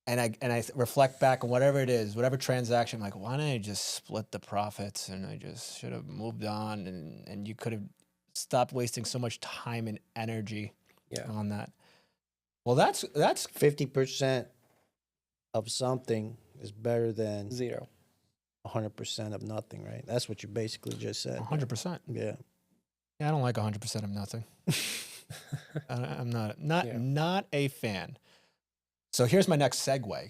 and I reflect back on whatever it is, whatever transaction, I'm like, why didn't I just split the profits, and I just should have moved on, and you could have stopped wasting so much time and energy yeah. on that. Well, that's 50% of something is better than 0. 100% of nothing, right? That's what you basically just said. 100%. Yeah. Yeah, I don't like 100% of nothing. I'm not Yeah. not a fan. So here's my next segue.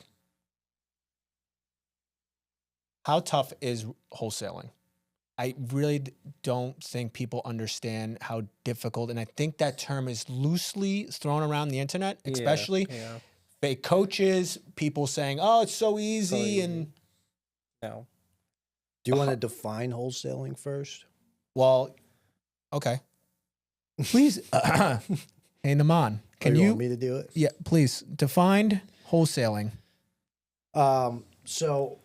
How tough is wholesaling? I really don't think people understand how difficult, and I think that term is loosely thrown around the internet, especially Yeah. fake coaches, people saying, "Oh, it's so easy," easy. and No. Do you want to define wholesaling first? well, okay. Please, hey Namon, can Or you? want me to do it? Yeah, please define wholesaling. So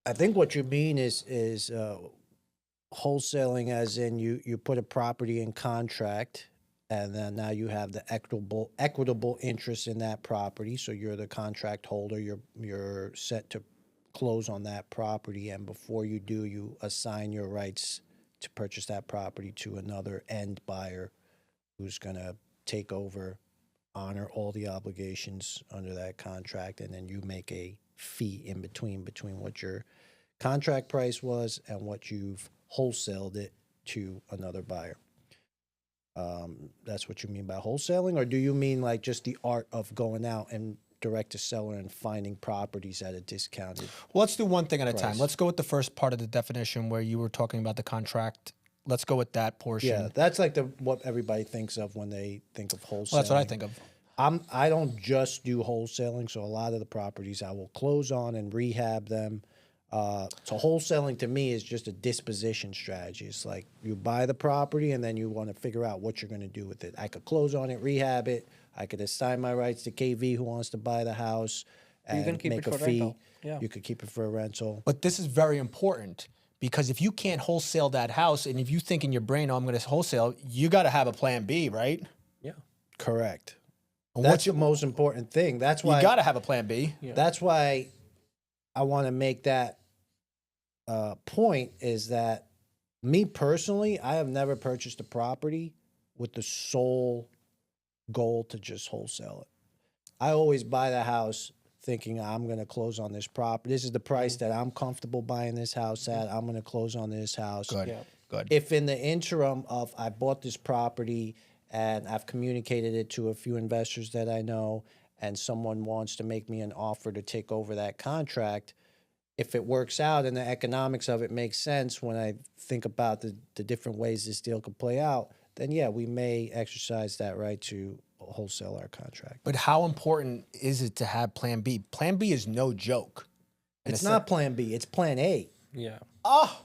I think what you mean is wholesaling, as in you put a property in contract, and then now you have the equitable interest in that property. So you're the contract holder. You're set to close on that property, and before you do, you assign your rights to purchase that property to another end buyer who's going to take over, honor all the obligations under that contract, and then you make a fee in between what your contract price was and what you've wholesaled it to another buyer. That's what you mean by wholesaling, or do you mean like just the art of going out and direct to seller and finding properties at a discounted? Well, let's do one thing at a time. Price. Let's go with the first part of the definition where you were talking about the contract. Let's go with that portion. Yeah, that's like what everybody thinks of when they think of wholesaling. Well, that's what I think of. I don't just do wholesaling, so a lot of the properties I will close on and rehab them. So wholesaling to me is just a disposition strategy. It's like you buy the property and then you want to figure out what you're going to do with it. I could close on it, rehab it. I could assign my rights to KV who wants to buy the house and You can keep make it a for fee. rental. Yeah. You could keep it for a rental. But this is very important because if you can't wholesale that house, and if you think in your brain, "Oh, I'm going to wholesale," you got to have a plan B, right? Yeah. Correct. And That's the most important thing. That's why you got to have a plan B. Yeah. That's why I want to make that point, is that me personally, I have never purchased a property with the sole goal to just wholesale it. I always buy the house thinking I'm going to close on this property. This is the price that I'm comfortable buying this house at. I'm going to close on this house. Good. Yeah. Good. If in the interim of I bought this property and I've communicated it to a few investors that I know, and someone wants to make me an offer to take over that contract, if it works out and the economics of it makes sense when I think about the different ways this deal could play out, then yeah, we may exercise that right to wholesale our contract. But how important is it to have plan B? Plan B is no joke. It's not plan B, it's plan A. Yeah. Oh,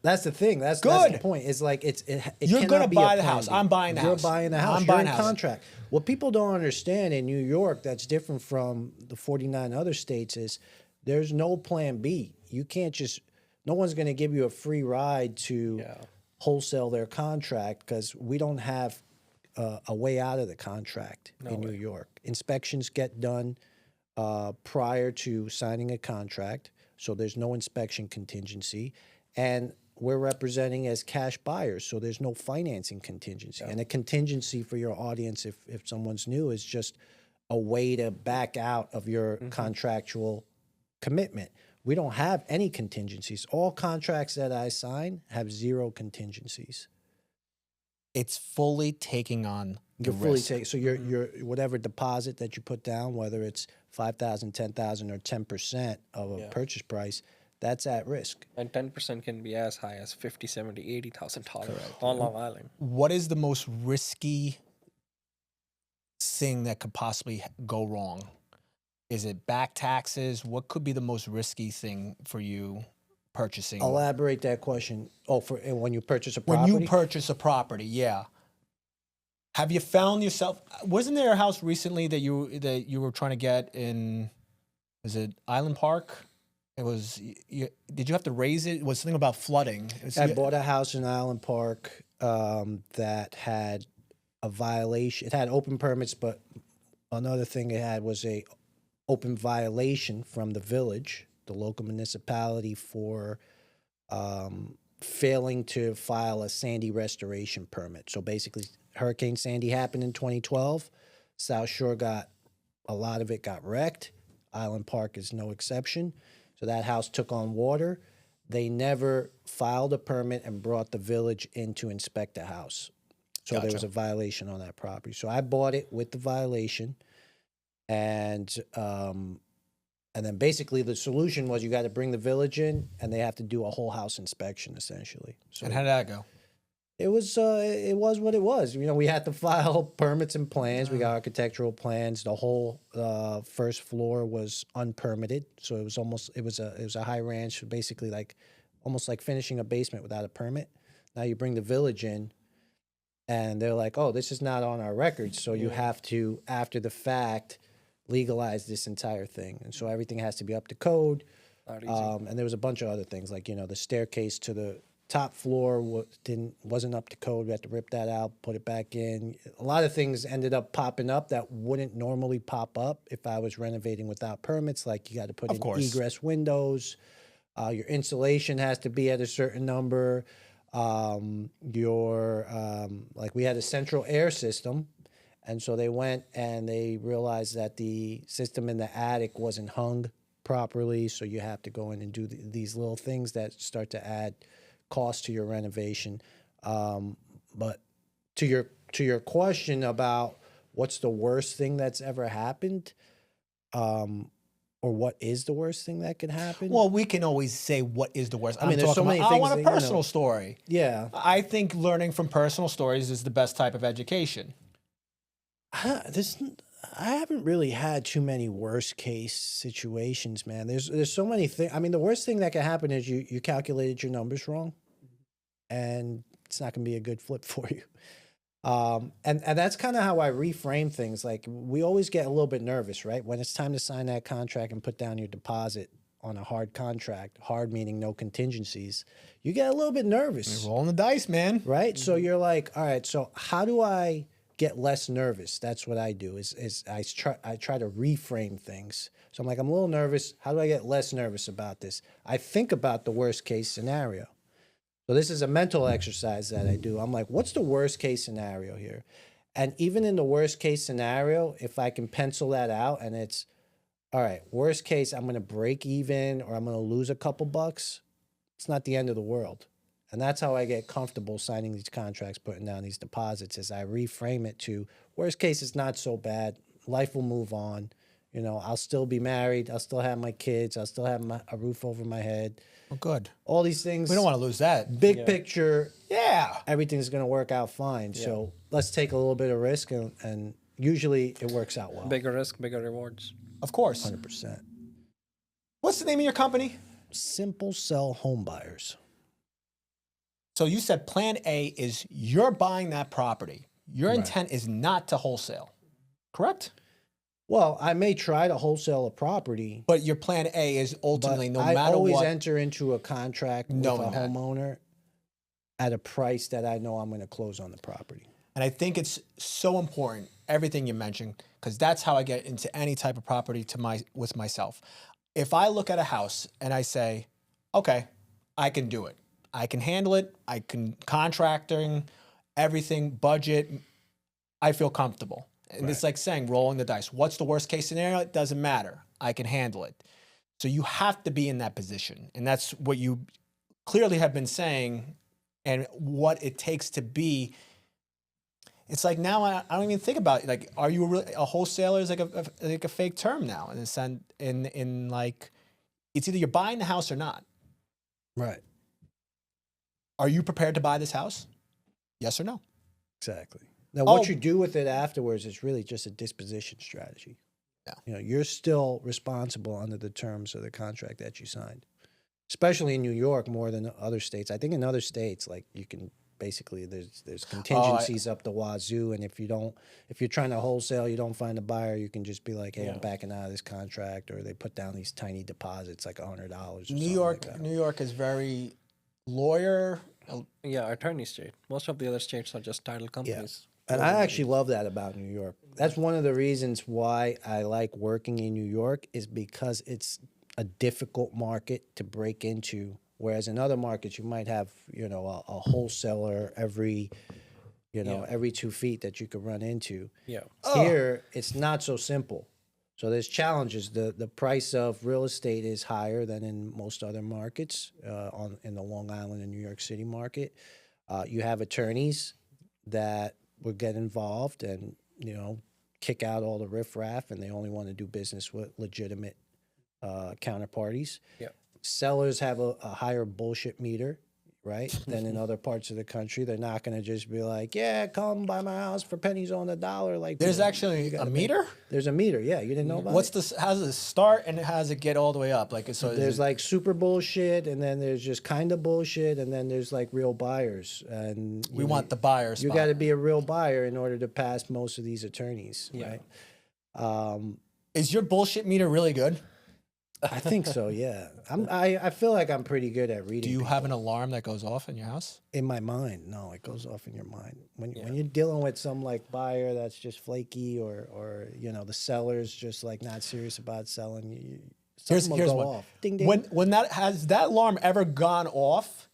That's the thing. That's Good. the point. It's like it You're cannot gonna be buy a the plan house. B. I'm buying the You're house. buying the house. I'm You're buying in the house. contract. What people don't understand in New York that's different from the 49 other states is there's no plan B. You can't just, no one's going to give you a free ride to Yeah. wholesale their contract, because we don't have a way out of the contract in New way. York. Inspections get done prior to signing a contract, so there's no inspection contingency. And we're representing as cash buyers, so there's no financing contingency. And a contingency, for your audience, if someone's new, is just a way to back out of your contractual commitment. We don't have any contingencies. All contracts that I sign have zero contingencies. it's fully taking on the You're fully risk. take, so your whatever deposit that you put down, whether it's 5,000, 10,000, or 10% of a Yeah. purchase price, that's at risk. And 10% can be as high as 50, 70, $80,000 on Long Island. What is the most risky thing that could possibly go wrong? Is it back taxes? What could be the most risky thing for you purchasing? Elaborate that question. Oh, for when you purchase a When property? you purchase a property, yeah. Have you found yourself? Wasn't there a house recently that you were trying to get in? Was it Island Park? It was. Did you have to raise it? It was something about flooding. I bought a house in Island Park that had a violation. It had open permits, but another thing it had was a open violation from the village, the local municipality, for failing to file a Sandy restoration permit. So basically, Hurricane Sandy happened in 2012. South Shore a lot of it got wrecked. Island Park is no exception. So that house took on water. They never filed a permit and brought the village in to inspect the house. So there was a violation on that property. So I bought it with the violation. And then basically the solution was you got to bring the village in and they have to do a whole house inspection essentially. So And how did that go? it was what it was. You know, we had to file permits and plans. We got architectural plans. The whole first floor was unpermitted, so it was a high ranch, basically almost like finishing a basement without a permit. Now you bring the village in, and they're like, "Oh, this is not on our records, so you have to, after the fact, legalize this entire thing." And so everything has to be up to code. Not easy. And there was a bunch of other things, like, you know, the staircase to the top floor wasn't up to code. We had to rip that out, put it back in. A lot of things ended up popping up that wouldn't normally pop up if I was renovating without permits. Like, you got to put in egress windows. Your insulation has to be at a certain number. Like, we had a central air system. And so they went and they realized that the system in the attic wasn't hung properly. So you have to go in and do these little things that start to add cost to your renovation. But to your question about what's the worst thing that's ever happened, or what is the worst thing that could happen? Well, we can always say what is the worst. I mean, there's so many I things want a that, you know, personal story. Yeah. I think learning from personal stories is the best type of education. I haven't really had too many worst case situations, man. There's so many things. I mean, the worst thing that can happen is you calculated your numbers wrong, and it's not going to be a good flip for you. And that's kind of how I reframe things. Like, we always get a little bit nervous, right? When it's time to sign that contract and put down your deposit on a hard contract, hard meaning no contingencies, you get a little bit nervous. You're rolling the dice, man. Right? So you're like, all right, so how do I get less nervous? That's what I do, is I try to reframe things. So I'm like, I'm a little nervous. How do I get less nervous about this? I think about the worst case scenario. So this is a mental exercise that I do. I'm like, what's the worst case scenario here? And even in the worst case scenario, if I can pencil that out and it's, all right, worst case, I'm going to break even or I'm going to lose a couple bucks, it's not the end of the world. And that's how I get comfortable signing these contracts, putting down these deposits, as I reframe it to worst case, it's not so bad. Life will move on. You know, I'll still be married. I'll still have my kids. I'll still have a roof over my head. Oh, good. All these things. We don't want to lose that. Big picture. Yeah. Everything's going to work out fine. Yeah. So let's take a little bit of risk, and usually it works out well. Bigger risk, bigger rewards. Of course. 100%. What's the name of your company? Simple Cell Home Buyers. So you said plan A is you're buying that property. Your intent is not to wholesale, correct? Well, I may try to wholesale a property. But your plan A is ultimately no matter what. I always enter into a contract with a homeowner at a price that I know I'm going to close on the property. And I think it's so important, everything you mentioned, because that's how I get into any type of property with myself. If I look at a house and I say, okay, I can do it. I can handle it. I can contracting, everything, budget. I feel comfortable. And it's like saying rolling the dice. What's the worst case scenario? It doesn't matter. I can handle it. So you have to be in that position. And that's what you clearly have been saying and what it takes to be. It's like now I don't even think about it. Like, are you really a wholesaler? Is like a fake term now in the sense in like it's either you're buying the house or not. Right. Are you prepared to buy this house? Yes or no? Exactly. Now, what you do with it afterwards is really just a disposition strategy. Yeah. You know, you're still responsible under the terms of the contract that you signed, especially in New York more than other states. I think in other states, like you can basically there's contingencies up the wazoo, and if you're trying to wholesale, you don't find a buyer, you can just be like, hey, I'm backing out of this contract, or they put down these tiny deposits like $100. New York is very lawyer. Yeah, attorney state. Most of the other states are just title companies. And I actually love that about New York. That's one of the reasons why I like working in New York, is because it's a difficult market to break into. Whereas in other markets, you might have, you know, a wholesaler every 2 feet that you could run into. Yeah. Here, it's not so simple. So there's challenges. The price of real estate is higher than in most other markets in the Long Island and New York City market. You have attorneys that would get involved and, you know, kick out all the riffraff, and they only want to do business with legitimate counterparties. Yeah. Sellers have a higher bullshit meter, right, than in other parts of the country. They're not going to just be like, yeah, come buy my house for pennies on the dollar. Like, There's actually a meter? There's a meter, yeah. You didn't know about it? How does it start and how does it get all the way up? Like, so There's like super bullshit, and then there's just kind of bullshit, and then there's like real buyers. And we want the buyers. You got to be a real buyer in order to pass most of these attorneys, right? Is your bullshit meter really good? I think so, yeah. I feel like I'm pretty good at reading. Do you have an alarm that goes off in your house? In my mind, no, it goes off in your mind. When you're dealing with some like buyer that's just flaky, or you know, the seller's just like not serious about selling, Here's go one. off. Ding ding. When has that alarm ever gone off,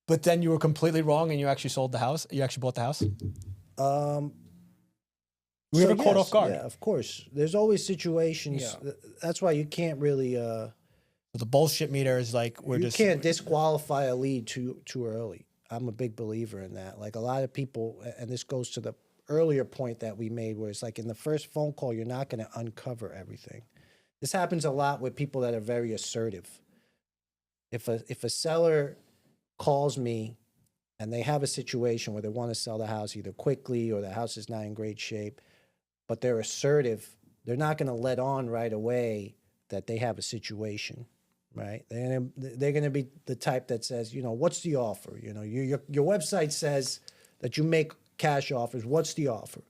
but then you were completely wrong and you actually sold the house? You actually bought the house? Were you ever caught off guard? Yeah, of course. There's always situations. Yeah. That's why you can't really. The bullshit meter is like You can't disqualify a lead too early. I'm a big believer in that. Like a lot of people, and this goes to the earlier point that we made, where it's like in the first phone call, you're not going to uncover everything. This happens a lot with people that are very assertive. If a seller calls me and they have a situation where they want to sell the house either quickly or the house is not in great shape, but they're assertive, they're not going to let on right away that they have a situation, right? They're going to be the type that says, you know, what's the offer? You know, your website says that you make cash offers. What's the offer?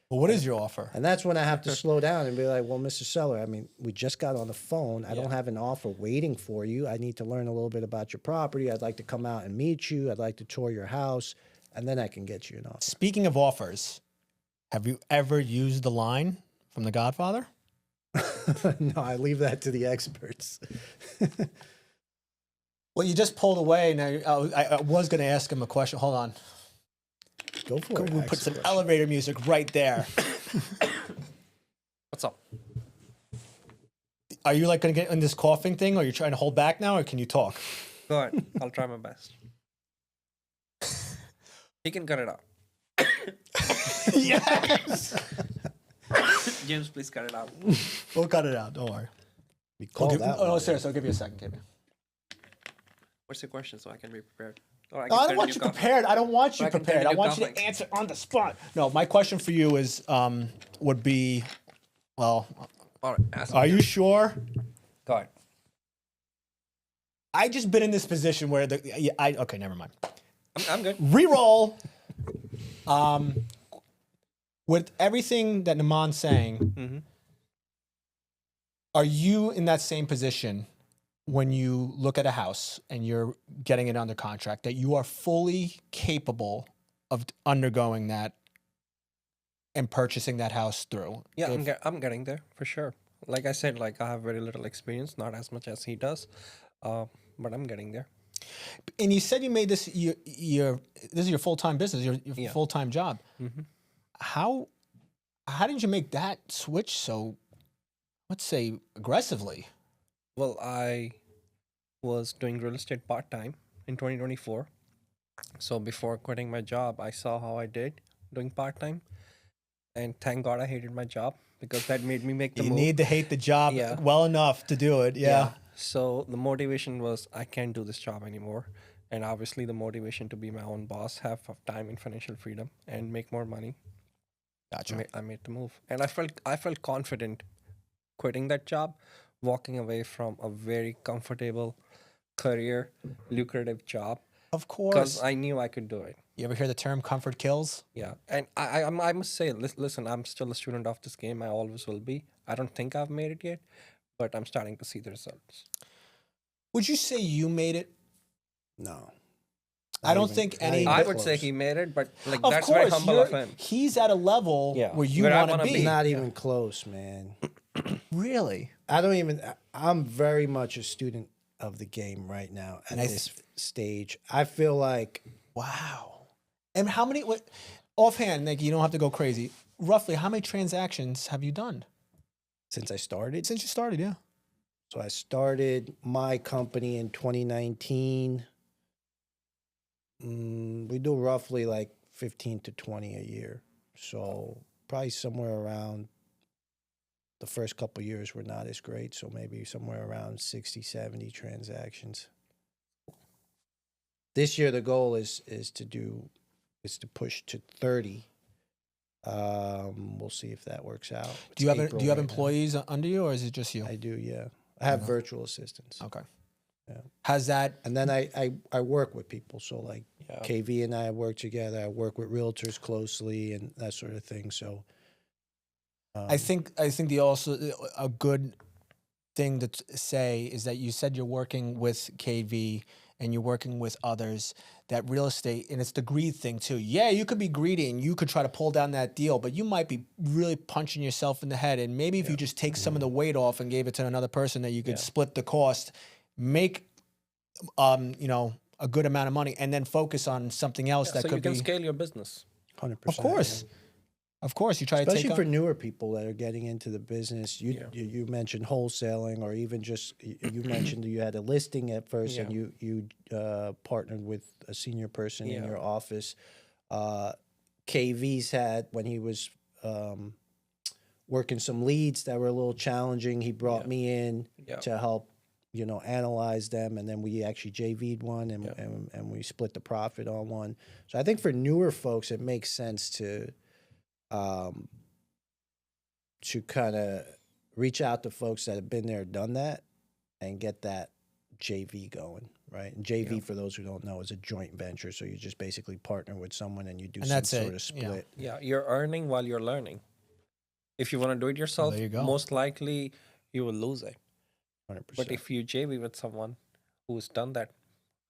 Well, what is your offer? And that's when I have to slow down and be like, well, Mr. Seller, I mean, we just got on the phone. I don't have an offer waiting for you. I need to learn a little bit about your property. I'd like to come out and meet you. I'd like to tour your house, and then I can get you an offer. Speaking of offers, have you ever used the line from The Godfather? No, I leave that to the experts. Well, you just pulled away. Now I was going to ask him a question. Hold on. Go for it. We'll put some elevator music right there. What's up? Are you like going to get in this coughing thing, or are you trying to hold back now, or can you talk? Go ahead. I'll try my best. He can cut it out. Yes. James, please cut it out. We'll cut it out. Don't worry. No, seriously, I'll give you a second, Kevin. What's your question so I can be prepared? I don't want you prepared. I don't want you prepared. I want you to answer on the spot. No, my question for you is would be, well, all right, are you sure? Go ahead. I just been in this position where okay, never mind. I'm good. Reroll. With everything that Namon's saying, are you in that same position when you look at a house and you're getting it under contract, that you are fully capable of undergoing that and purchasing that house through? Yeah, I'm getting there for sure. Like I said, like I have very little experience, not as much as he does, but I'm getting there. And you said you made this this is your full-time business, your full-time job. Mm-hmm. How did you make that switch so, let's say, aggressively? Well, I was doing real estate part-time in 2024. So before quitting my job, I saw how I did doing part-time. And thank God I hated my job, because that made me make the move. You need to hate the job well enough to do it. Yeah. So the motivation was, I can't do this job anymore. and obviously the motivation to be my own boss, have time and financial freedom, and make more money. Gotcha. I made the move, and I felt confident quitting that job, walking away from a very comfortable career, lucrative job, Of because course. I knew I could do it. You ever hear the term comfort kills? Yeah, and I must say, listen, I'm still a student of this game. I always will be. I don't think I've made it yet, but I'm starting to see the results. Would you say you made it? No. I don't even- think not any- even I would say close. he made it, but like Of that's course, very humble of him. he's at a level Yeah, where you where I want to wanna be. be. Not even close, man. Really? I don't even. I'm very much a student of the game right now at Nice. this stage. I feel like Wow. And how many? What, offhand, like you don't have to go crazy. Roughly, how many transactions have you done since I started. since you started? Yeah. So I started my company in 2019. We do roughly like 15 to 20 a year. So probably somewhere around the first couple years were not as great. So maybe somewhere around 60, 70 transactions. This year the goal is to push to 30. We'll see if that works out. Do you It's have April do you have right now. employees under you, or is it just you? I do, yeah. I have know. virtual assistants. Okay. Yeah. Has that? And then I work with people. So like Yeah. KV and I work together. I work with realtors closely and that sort of thing. So I think the also a good thing to say is that you said you're working with KV and you're working with others. That real estate, and it's the greed thing too. Yeah, you could be greedy and you could try to pull down that deal, but you might be really punching yourself in the head. And maybe if you just take some of the weight off and gave it to another person, that you could split the cost, make a good amount of money, and then focus on something else that So could you can be. scale your business. 100%. Of course, of course, you try to Especially take for on. newer people that are getting into the business. You mentioned wholesaling, or even just you mentioned you had a listing at first, and you partnered with a senior person in your office. KV's had, when he was working some leads that were a little challenging, he brought me in to help analyze them, and then we actually JV'd one, and we split the profit on one. So I think for newer folks, it makes sense to kind of reach out to folks that have been there, done that, and get that JV going, right? And JV, for those who don't know, is a joint venture. So you just basically partner with someone and you do some that's sort it, of split. Yeah, you're earning while you're learning. If you want to do it yourself, there you go. most likely you will lose it. 100%. But if you JV with someone who's done that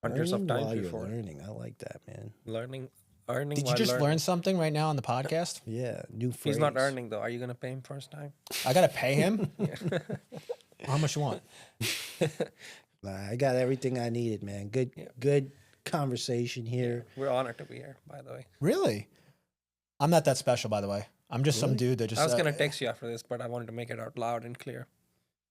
hundreds Learning of times while before, you're learning, I like that, man. earning Did you while just learning. learn something right now on the podcast? Yeah, new phrase. He's not earning though. Are you gonna pay him first time? I gotta pay him. How much you want? Nah, I got everything I needed, man. Good conversation here. We're honored to be here, by the way. Really? I'm not that special, by the way. I'm just some dude that just. I was gonna text you after this, but I wanted to make it out loud and clear.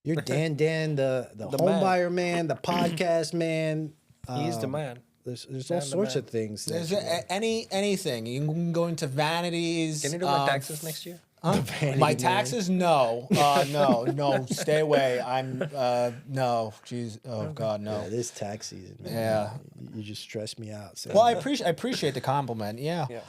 You're Dan, the home buyer man, the podcast man. He's the man. There's all Dan the sorts man. of things. that There's you are. anything. You can go into vanities. Can you do my taxes next year? Huh? My taxes? No. No. Stay away. I'm no. Jeez. Oh God, no. Yeah, this tax season, man. Yeah. You just stress me out. So. Well, I appreciate the compliment. Yeah. Yeah.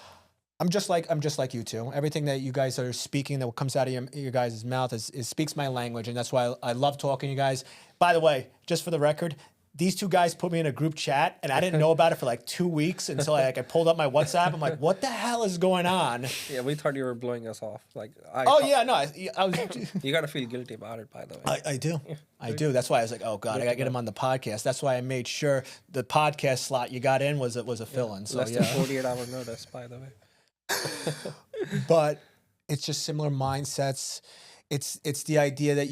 I'm just like you two. Everything that you guys are speaking that comes out of your guys' mouth is speaks my language, and that's why I love talking to you guys. By the way, just for the record, these two guys put me in a group chat, and I didn't know about it for like 2 weeks until I pulled up my WhatsApp. I'm like, what the hell is going on? Yeah, we thought you were blowing us off. Like, I was. You gotta feel guilty about it, by the way. I do. I do. That's why I was like, oh God, I gotta get him on the podcast. That's why I made sure the podcast slot you got in was a fill-in. So Less than 48-hour notice, by the way. But it's just similar mindsets. It's the idea that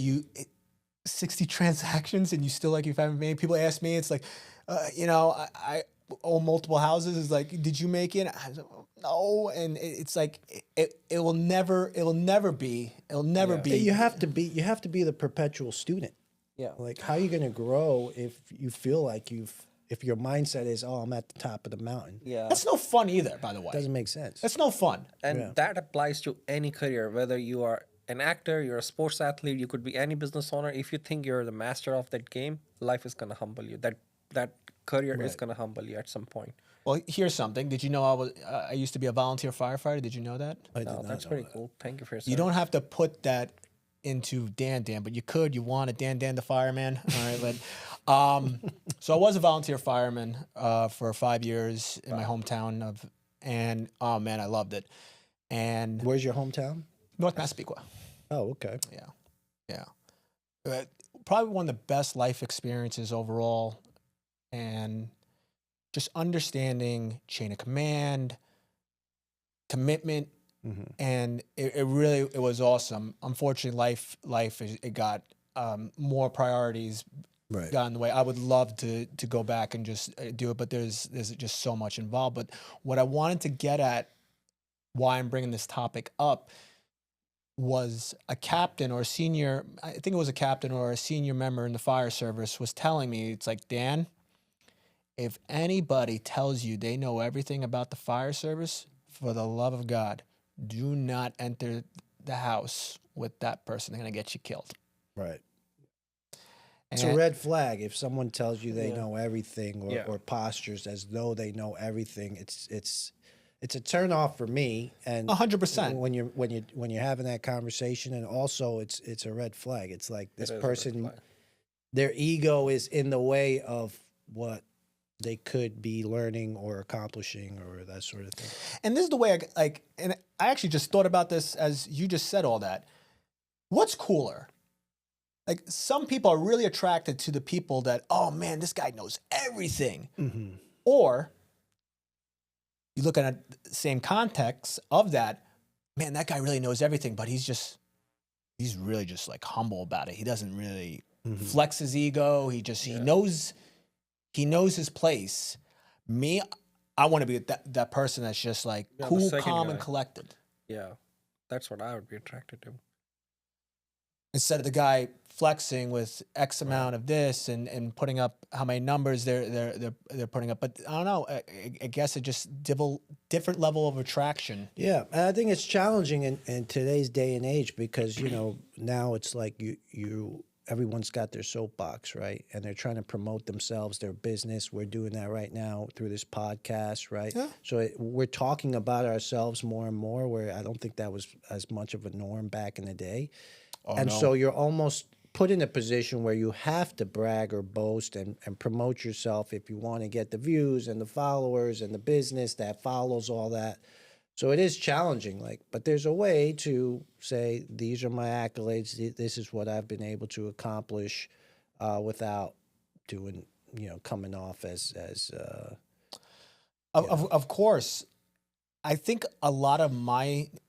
60 transactions and you still like you haven't made. People ask me, it's like, I own multiple houses. It's like, did you make it? I was like, no, and it's like it will never be. You have to be the perpetual student. Yeah. Like, how are you going to grow if you feel like if your mindset is, oh, I'm at the top of the mountain? Yeah. That's no fun either, by the way. It doesn't make sense. That's no fun. And that applies to any career, whether you are an actor, you're a sports athlete, you could be any business owner. If you think you're the master of that game, life is gonna humble you. That career is Right. gonna humble you at some point. Well, here's something. Did you know I used to be a volunteer firefighter? Did you know that? I did No, not that's know pretty that. cool. Thank you for your You service. don't have to put that into Dan, but you could. You want it, Dan the fireman. All right, but so I was a volunteer fireman for 5 years in my hometown and oh man, I loved it. And Where's your hometown? North Massapequa. Oh, okay. Yeah. Probably one of the best life experiences overall, and just understanding chain of command, commitment, and it really was awesome. Unfortunately, it got more priorities Right. got in the way. I would love to go back and just do it, but there's just so much involved. But what I wanted to get at, why I'm bringing this topic up, was a captain or a senior, I think it was a captain or a senior member in the fire service was telling me, it's like, Dan, if anybody tells you they know everything about the fire service, for the love of God, do not enter the house with that person. They're going to get you killed. Right. It's a And- red flag if someone tells you they Yeah. know everything Yeah. or postures as though they know everything. It's a turn off for me. And 100%. when you're having that conversation, and also it's a red flag. It's like this It is a red person, flag. their ego is in the way of what they could be learning or accomplishing or that sort of thing. And this is the way and I actually just thought about this as you just said all that. What's cooler? Like, some people are really attracted to the people that, oh man, this guy knows everything. Or you look at the same context of that, man, that guy really knows everything, but he's really just like humble about it. He doesn't really flex his ego. He knows his place. Me, I want to be that person that's just like Yeah, the cool, second calm, and guy. collected. Yeah, that's what I would be attracted to. Instead of the guy flexing with X amount of this and putting up how many numbers they're putting up. But I don't know. I guess it just different level of attraction. Yeah, and I think it's challenging in today's day and age because now it's like everyone's got their soapbox, right? And they're trying to promote themselves, their business. We're doing that right now through this podcast, right? Yeah. So we're talking about ourselves more and more, where I don't think that was as much of a norm back in the day. And so you're almost put in a position where you have to brag or boast and promote yourself if you want to get the views and the followers and the business that follows all that. So it is challenging, but there's a way to say, these are my accolades. This is what I've been able to accomplish without doing, coming off as Of course. I think a lot of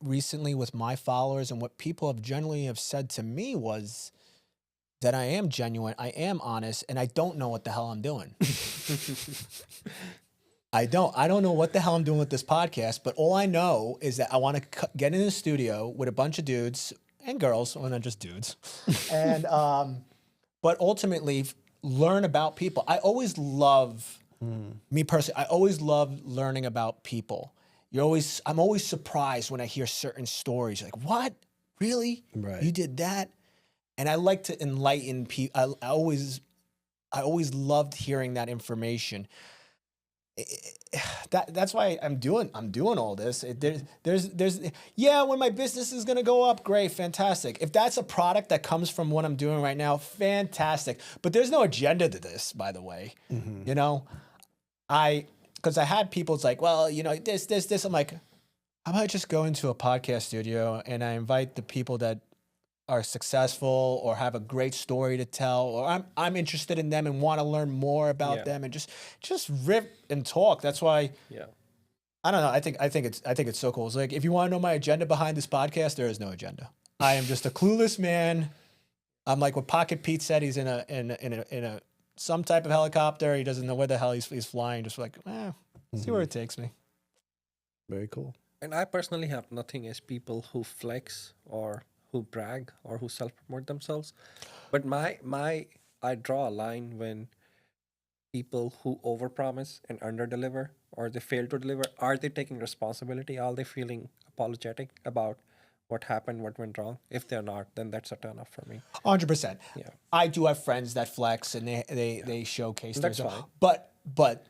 recently with my followers and what people have generally have said to me was that I am genuine, I am honest, and I don't know what the hell I'm doing. I don't know what the hell I'm doing with this podcast, but all I know is that I want to get in the studio with a bunch of dudes and girls, well, not just dudes, and but ultimately learn about people. I always love me personally. I always love learning about people. I'm always surprised when I hear certain stories. Like, what? Really? Right. You did that? And I like to enlighten people. I always loved hearing that information. That's why I'm doing all this. There's when my business is gonna go up, great, fantastic. If that's a product that comes from what I'm doing right now, fantastic. But there's no agenda to this, by the way. Because I had people, it's like, well, this. I'm like, how about I just go into a podcast studio and I invite the people that are successful or have a great story to tell, or I'm interested in them and want to learn more about them, and just rip and talk. That's why. Yeah. I don't know. I think it's so cool. It's like, if you want to know my agenda behind this podcast, there is no agenda. I am just a clueless man. I'm like what Pocket Pete said. He's in a some type of helicopter. He doesn't know where the hell he's flying. Just like, see where it takes me. Very cool. And I personally have nothing as people who flex or who brag or who self-promote themselves. But I draw a line when people who overpromise and underdeliver, or they fail to deliver. Are they taking responsibility? Are they feeling apologetic about what happened, what went wrong? If they're not, then that's a turn off for me. 100%. Yeah. I do have friends that flex and they showcase That's themselves. fine. But but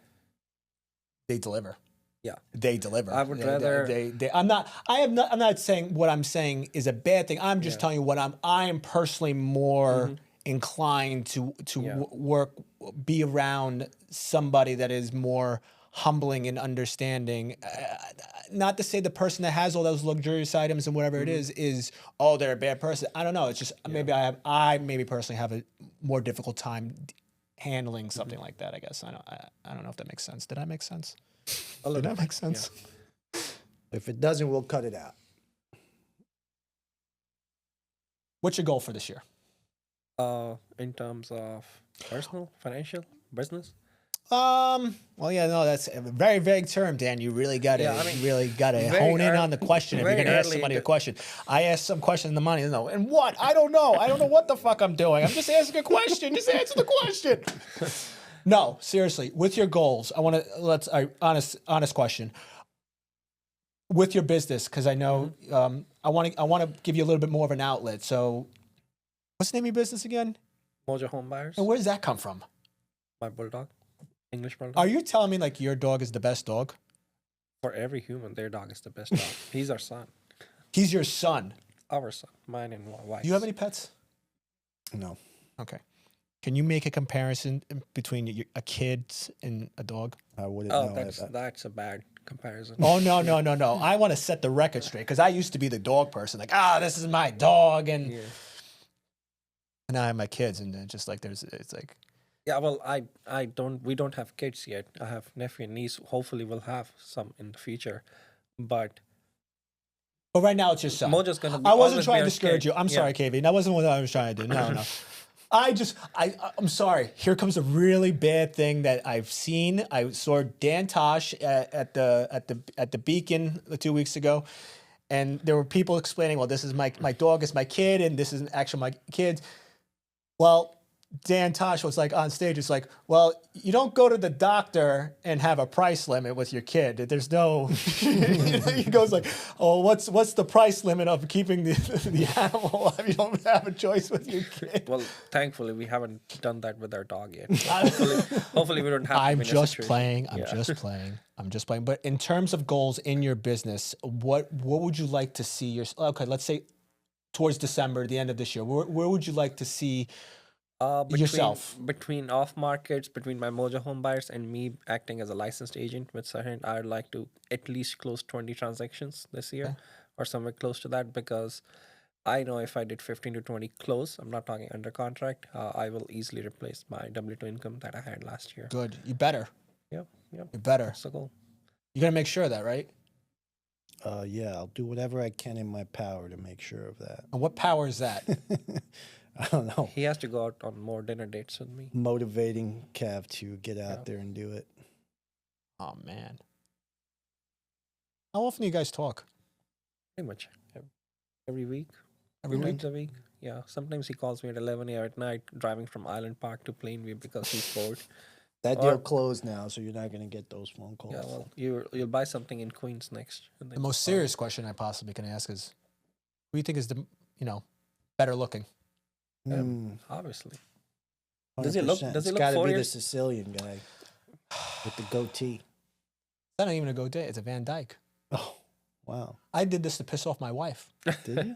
they deliver. Yeah. They deliver. I would rather. I'm not saying what I'm saying is a bad thing. I'm just telling you what I am personally more inclined to work, be around somebody that is more humbling and understanding. Not to say the person that has all those luxurious items and whatever it is they're a bad person. I don't know. It's just maybe I maybe personally have a more difficult time handling something like that. I guess I don't know if that makes sense. Did I make sense? Did that make sense? Yeah. If it doesn't, we'll cut it out. What's your goal for this year? In terms of personal, financial, business. Well, yeah, no, that's a very vague term, Dan. You really got to hone in on the question if you're going to ask somebody a question. I asked some question in the money, no, and what? I don't know. I don't know what the fuck I'm doing. I'm just asking a question. Just answer the question. No, seriously. With your goals, I want to honest question. With your business, because I know I want to give you a little bit more of an outlet. So, what's the name of your business again? Mojo Home Buyers. And where does that come from? My bulldog, English bulldog. Are you telling me like your dog is the best dog? For every human, their dog is the best dog. He's our son. He's your son. Our son, mine and my wife. Do you have any pets? No. Okay. Can you make a comparison between a kid and a dog? I wouldn't know. That's a bad comparison. Oh, no. I want to set the record straight because I used to be the dog person. Like, this is my dog. And now I have my kids. And just like it's like. Yeah, well, we don't have kids yet. I have nephew and niece. Hopefully we'll have some in the future. But right now it's your son. Mojo's gonna I wasn't trying to discourage you. I'm sorry, KV. That wasn't what I was trying to do. No. I'm sorry. Here comes a really bad thing that I've seen. I saw Dan Tosh at the Beacon 2 weeks ago, and there were people explaining, well, this is my dog is my kid, and this isn't actually my kid. Well, Dan Tosh was like on stage. It's like, well, you don't go to the doctor and have a price limit with your kid. There's no. He goes like, oh, what's the price limit of keeping the animal? You don't have a choice with your kid. Well, thankfully, we haven't done that with our dog yet. Hopefully, we don't have. I'm just playing. I'm just playing. But in terms of goals in your business, what would you like to see okay, let's say towards December, the end of this year. Where would you like to see? Yourself between off markets, between my Mojo Home Buyers and me acting as a licensed agent with Sahand, I'd like to at least close 20 transactions this year or somewhere close to that, because I know if I did 15 to 20 close, I'm not talking under contract, I will easily replace my W2 income that I had last year. Good. You better. Yep. You better. That's the goal. You're gonna make sure of that, right? Yeah, I'll do whatever I can in my power to make sure of that. And what power is that? I don't know. He has to go out on more dinner dates with me. Motivating Cav to get out there and do it. Oh, man. How often do you guys talk? Pretty much every week. Every week? Times a week. Yeah. Sometimes he calls me at 11 a.m. at night driving from Island Park to Plainview because he's bored. That deal closed now, so you're not going to get those phone calls. Yeah, well, you'll buy something in Queens next. And the most serious question I possibly can ask is, who do you think is the better looking? Obviously. 100%. Does he look? Does he It's look got to 4 be the years? Sicilian guy with the goatee. It's not even a goatee. It's a Van Dyke. Oh, wow! I did this to piss off my wife. Did you?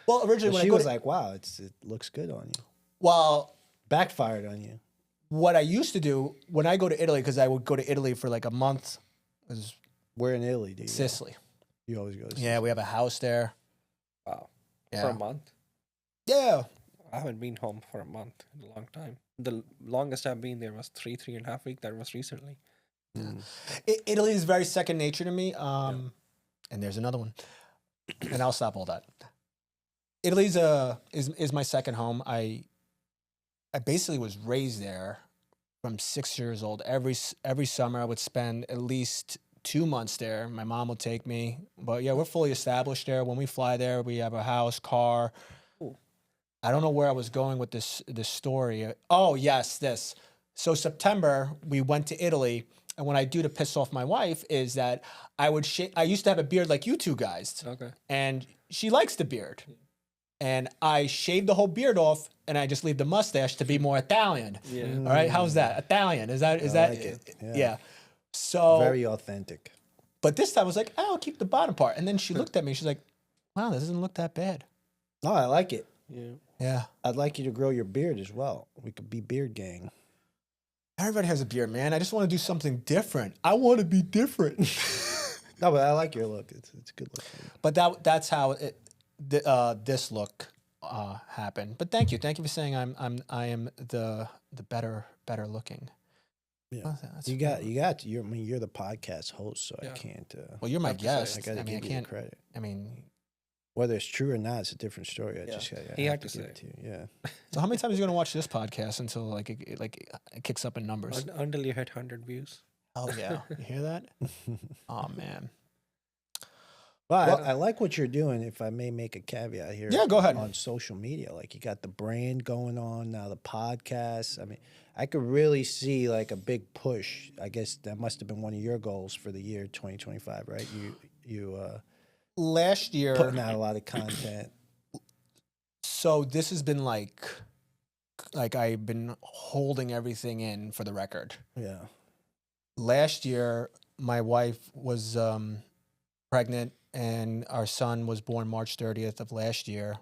Well, originally when she I was like, "Wow, it looks good on you." Well, backfired on you. What I used to do when I go to Italy, because I would go to Italy for like a month. Where in Italy do you Sicily. go? You always go to Sicily. Yeah, we have a house there. Wow. Yeah. For a month? Yeah. I haven't been home for a month in a long time. The longest I've been there was 3.5 weeks. That was recently. Yeah. Italy is very second nature to me. And there's another one. And I'll stop all that. Italy's is my second home. I basically was raised there from 6 years old. Every summer I would spend at least 2 months there. My mom would take me. But yeah, we're fully established there. When we fly there, we have a house, car. I don't know where I was going with this story. Oh, yes, this. So September, we went to Italy, and what I do to piss off my wife is that I used to have a beard like you two guys. Okay. And she likes the beard. and I shave the whole beard off, and I just leave the mustache to be more Italian. Yeah. All right, how's that? Italian? Is that I that? like it. Yeah. Yeah. So, Very authentic. but this time I was like, oh, I'll keep the bottom part, and then she looked at me. She's like, wow, this doesn't look that bad. No, I like it. Yeah. Yeah. I'd like you to grow your beard as well. We could be beard gang. Everybody has a beard, man. I just want to do something different. I want to be different. No, but I like your look. It's a good look. But that's how this look happened. But thank you for saying I am the better looking. Yeah. Well, that's You got you're you're the podcast host, so Yeah. I can't Well, you're my have to say, guest. I gotta I mean, I give you the can't. credit. I mean, Whether it's true or not, it's a different story. I Yeah. just He have had to give say. it to you. Yeah. so how many times are you gonna watch this podcast until like it kicks up in numbers? Until you hit 100 views. Oh yeah, you hear that? Oh man. But Well- I like what you're doing. If I may make a caveat here, Yeah, go ahead. On social media, like you got the brand going on now, the podcast. I mean, I could really see like a big push. I guess that must have been one of your goals for the year 2025, right? You Last year, putting out a lot of content. so this has been like I've been holding everything in for the record. Yeah. Last year, my wife was pregnant, and our son was born March 30th of last year.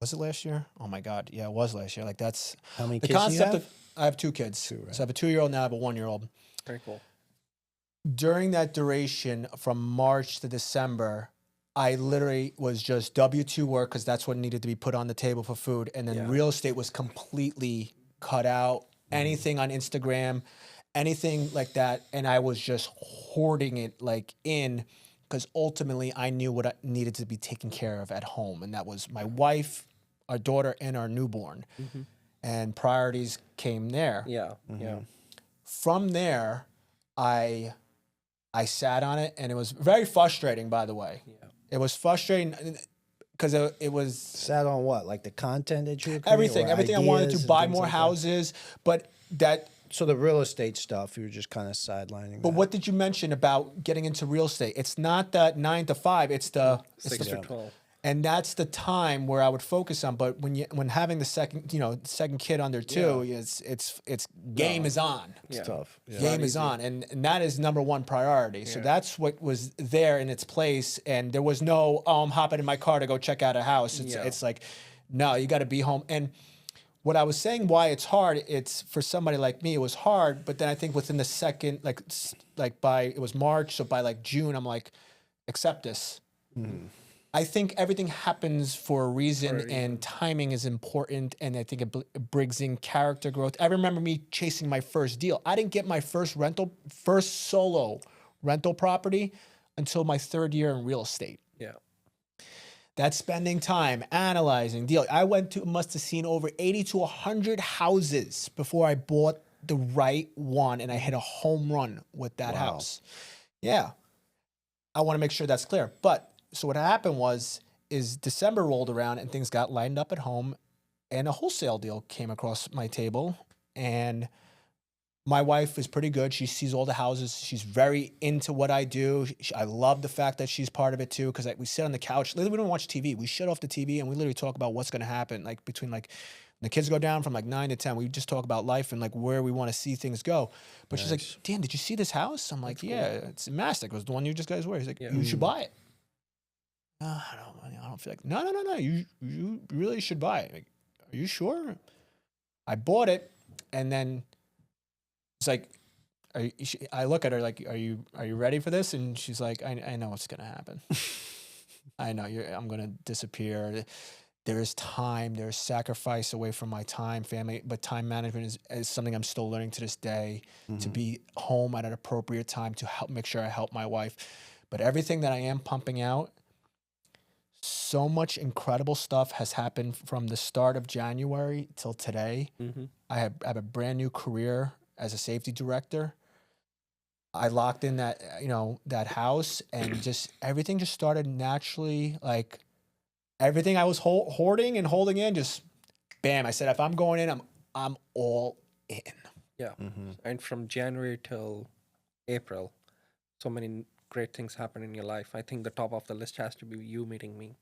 Was it last year? Oh my God. Yeah, it was last year. Like that's How many the kids do you concept have? of, I have 2 kids. 2, right? So I have a 2-year-old now, I have a 1-year-old. Very cool. During that duration from March to December, I literally was just W-2 work because that's what needed to be put on the table for food. And then Yeah. real estate was completely cut out. Anything on Instagram, anything like that. And I was just hoarding it like in because ultimately I knew what I needed to be taken care of at home. And that was my wife, our daughter, and our newborn. And priorities came there. Yeah. Yeah. From there, I sat on it, and it was very frustrating, by the way. Yeah. It was frustrating because it was Sat on what? Like the content that you were creating, everything I wanted ideas to and buy things more like that? houses, but that. So the real estate stuff, you were just kind of sidelining. But that. what did you mention about getting into real estate? It's not the 9 to 5. It's the 6 to 12. and that's the time where I would focus on. But when having the second kid under 2, it's game is on. It's Yeah. tough. Yeah. Game is on, and that is number one priority. So Yeah. that's what was there in its place, and there was no, oh, I'm hopping in my car to go check out a house. It's Yeah. it's like, no, you got to be home. And what I was saying, why it's hard, it's for somebody like me, it was hard. But then I think within the second, like by it was March, so by like June, I'm like, accept this. I think everything happens for a reason, and timing is important. And I think it brings in character growth. I remember me chasing my first deal. I didn't get my first solo rental property until my 3rd year in real estate. Yeah. That's spending time analyzing deal. I must have seen over 80 to 100 houses before I bought the right one, and I hit a home run with that house. Yeah. I want to make sure that's clear. But so what happened is December rolled around and things got lined up at home, and a wholesale deal came across my table, and my wife is pretty good. She sees all the houses. She's very into what I do. I love the fact that she's part of it too, because we sit on the couch. Literally, we don't watch TV. We shut off the TV and we literally talk about what's going to happen. Like between like when the kids go down from like 9 to 10, we just talk about life and like where we want to see things go. But she's like, Dan, did you see this house? I'm like, yeah, it's in Mastic. It was the one you just guys were. He's like, you should buy it. I don't feel like, no. You really should buy it. Like, are you sure? I bought it, and then it's like, I look at her like, are you ready for this? And she's like, I know what's gonna happen. I know I'm gonna disappear. There is time, there is sacrifice away from my time, family, but time management is something I'm still learning to this day. To be home at an appropriate time to make sure I help my wife. But everything that I am pumping out, so much incredible stuff has happened from the start of January till today. I have a brand new career as a safety director. I locked in that house, and just everything just started naturally. Like everything I was hoarding and holding in, just bam. I said, if I'm going in, I'm all in. Yeah. And from January till April, so many great things happen in your life. I think the top of the list has to be you meeting me.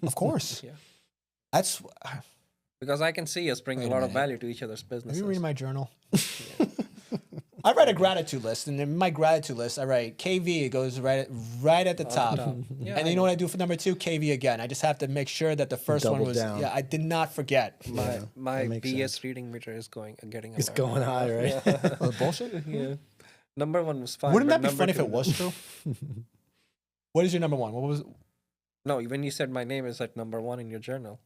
Of course. Yeah. That's. Because I can see us bringing Wait a a lot of minute. value to each other's Have businesses. you reading my journal? Yeah. I write a gratitude list, and in my gratitude list, I write KV. It goes right at the On top. top. Yeah, And then you know what I do for number 2? KV again. I just have to make sure that the first one Double was. down. Yeah, I did not forget. My that makes BS sense. reading meter is getting It's alert going right high, now. right? Yeah. Oh, bullshit. Yeah. Number 1 was fine. Wouldn't but that be number funny if 2 it was true? What is your number 1? What was? No, when you said my name is at number 1 in your journal,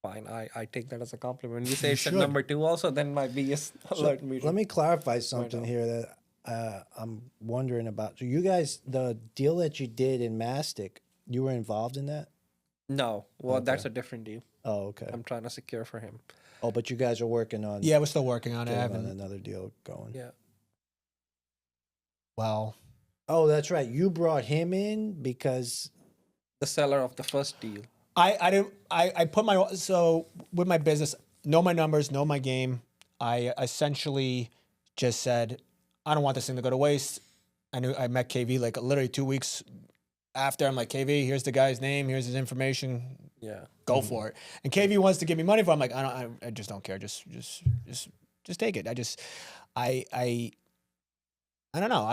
fine. I take that as a compliment. When you say You it's at should. number 2 also, then my BS alert meter. Let me clarify something now. here that I'm wondering about. So you guys, the deal that you did in Mastic, you were involved in that? No, well, that's a different deal. Oh, okay. I'm trying to secure for him. Oh, but you guys are working on Yeah, we're still working on it. I getting on haven't. another deal going. Yeah. Well, Oh, that's right. You brought him in because The seller of the first deal. I put my so with my business, know my numbers, know my game. I essentially just said, I don't want this thing to go to waste. I met KV like literally 2 weeks after. I'm like, KV, here's the guy's name, here's his information, Yeah. go for it. And KV wants to give me money for it. I'm like, I just don't care. Just take it. I don't know.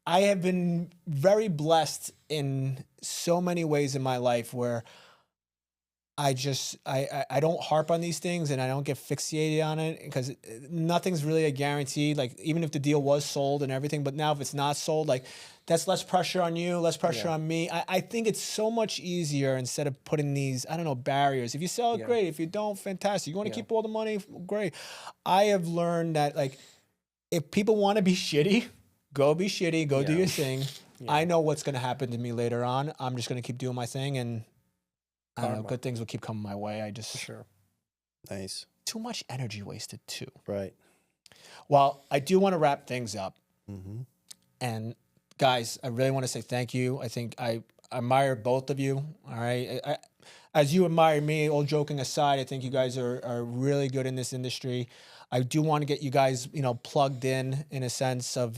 I have been very blessed in so many ways in my life where I don't harp on these things and I don't get fixated on it because nothing's really a guarantee. Like even if the deal was sold and everything, but now if it's not sold, like that's less pressure on you, less pressure on me. I think it's so much easier instead of putting these, I don't know, barriers. If you sell it, great. If you don't, fantastic. You want to keep all the money, great. I have learned that like if people want to be shitty, go be shitty, go do your thing. I know what's going to happen to me later on. I'm just going to keep doing my thing and I don't know, good things will keep coming my way. I just Sure. nice, too much energy wasted too. right? Well, I do want to wrap things up. Mm-hmm. And guys, I really want to say thank you. I think I admire both of you. All right. As you admire me, all joking aside, I think you guys are really good in this industry. I do want to get you guys, plugged in a sense of,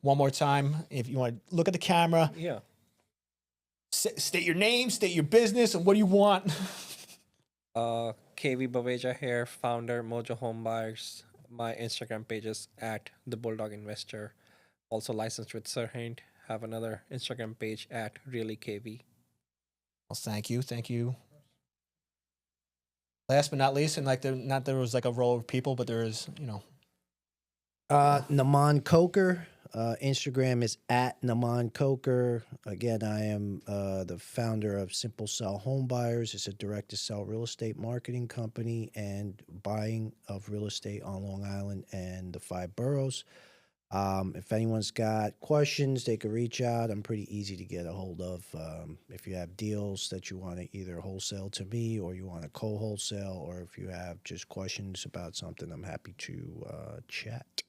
one more time. If you want to look at the camera, Yeah. state your name, state your business, and what do you want? KV Baweja here, founder, Mojo Home Buyers. My Instagram page is at the Bulldog Investor. Also licensed with Sirhind. Have another Instagram page at Really KV. Well, thank you. Last but not least, and there was like a row of people, but there is, Namon Khokhar. Instagram is at Namon Khokhar. Again, I am the founder of Simple Sell Home Buyers. It's a direct-to-sell real estate marketing company and buying of real estate on Long Island and the 5 boroughs. If anyone's got questions, they could reach out. I'm pretty easy to get a hold of. If you have deals that you want to either wholesale to me or you want to co-wholesale, or if you have just questions about something, I'm happy to chat.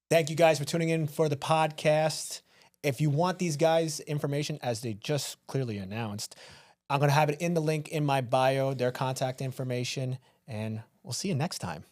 Thank you guys for tuning in for the podcast. If you want these guys' information, as they just clearly announced, I'm going to have it in the link in my bio, their contact information, and we'll see you next time.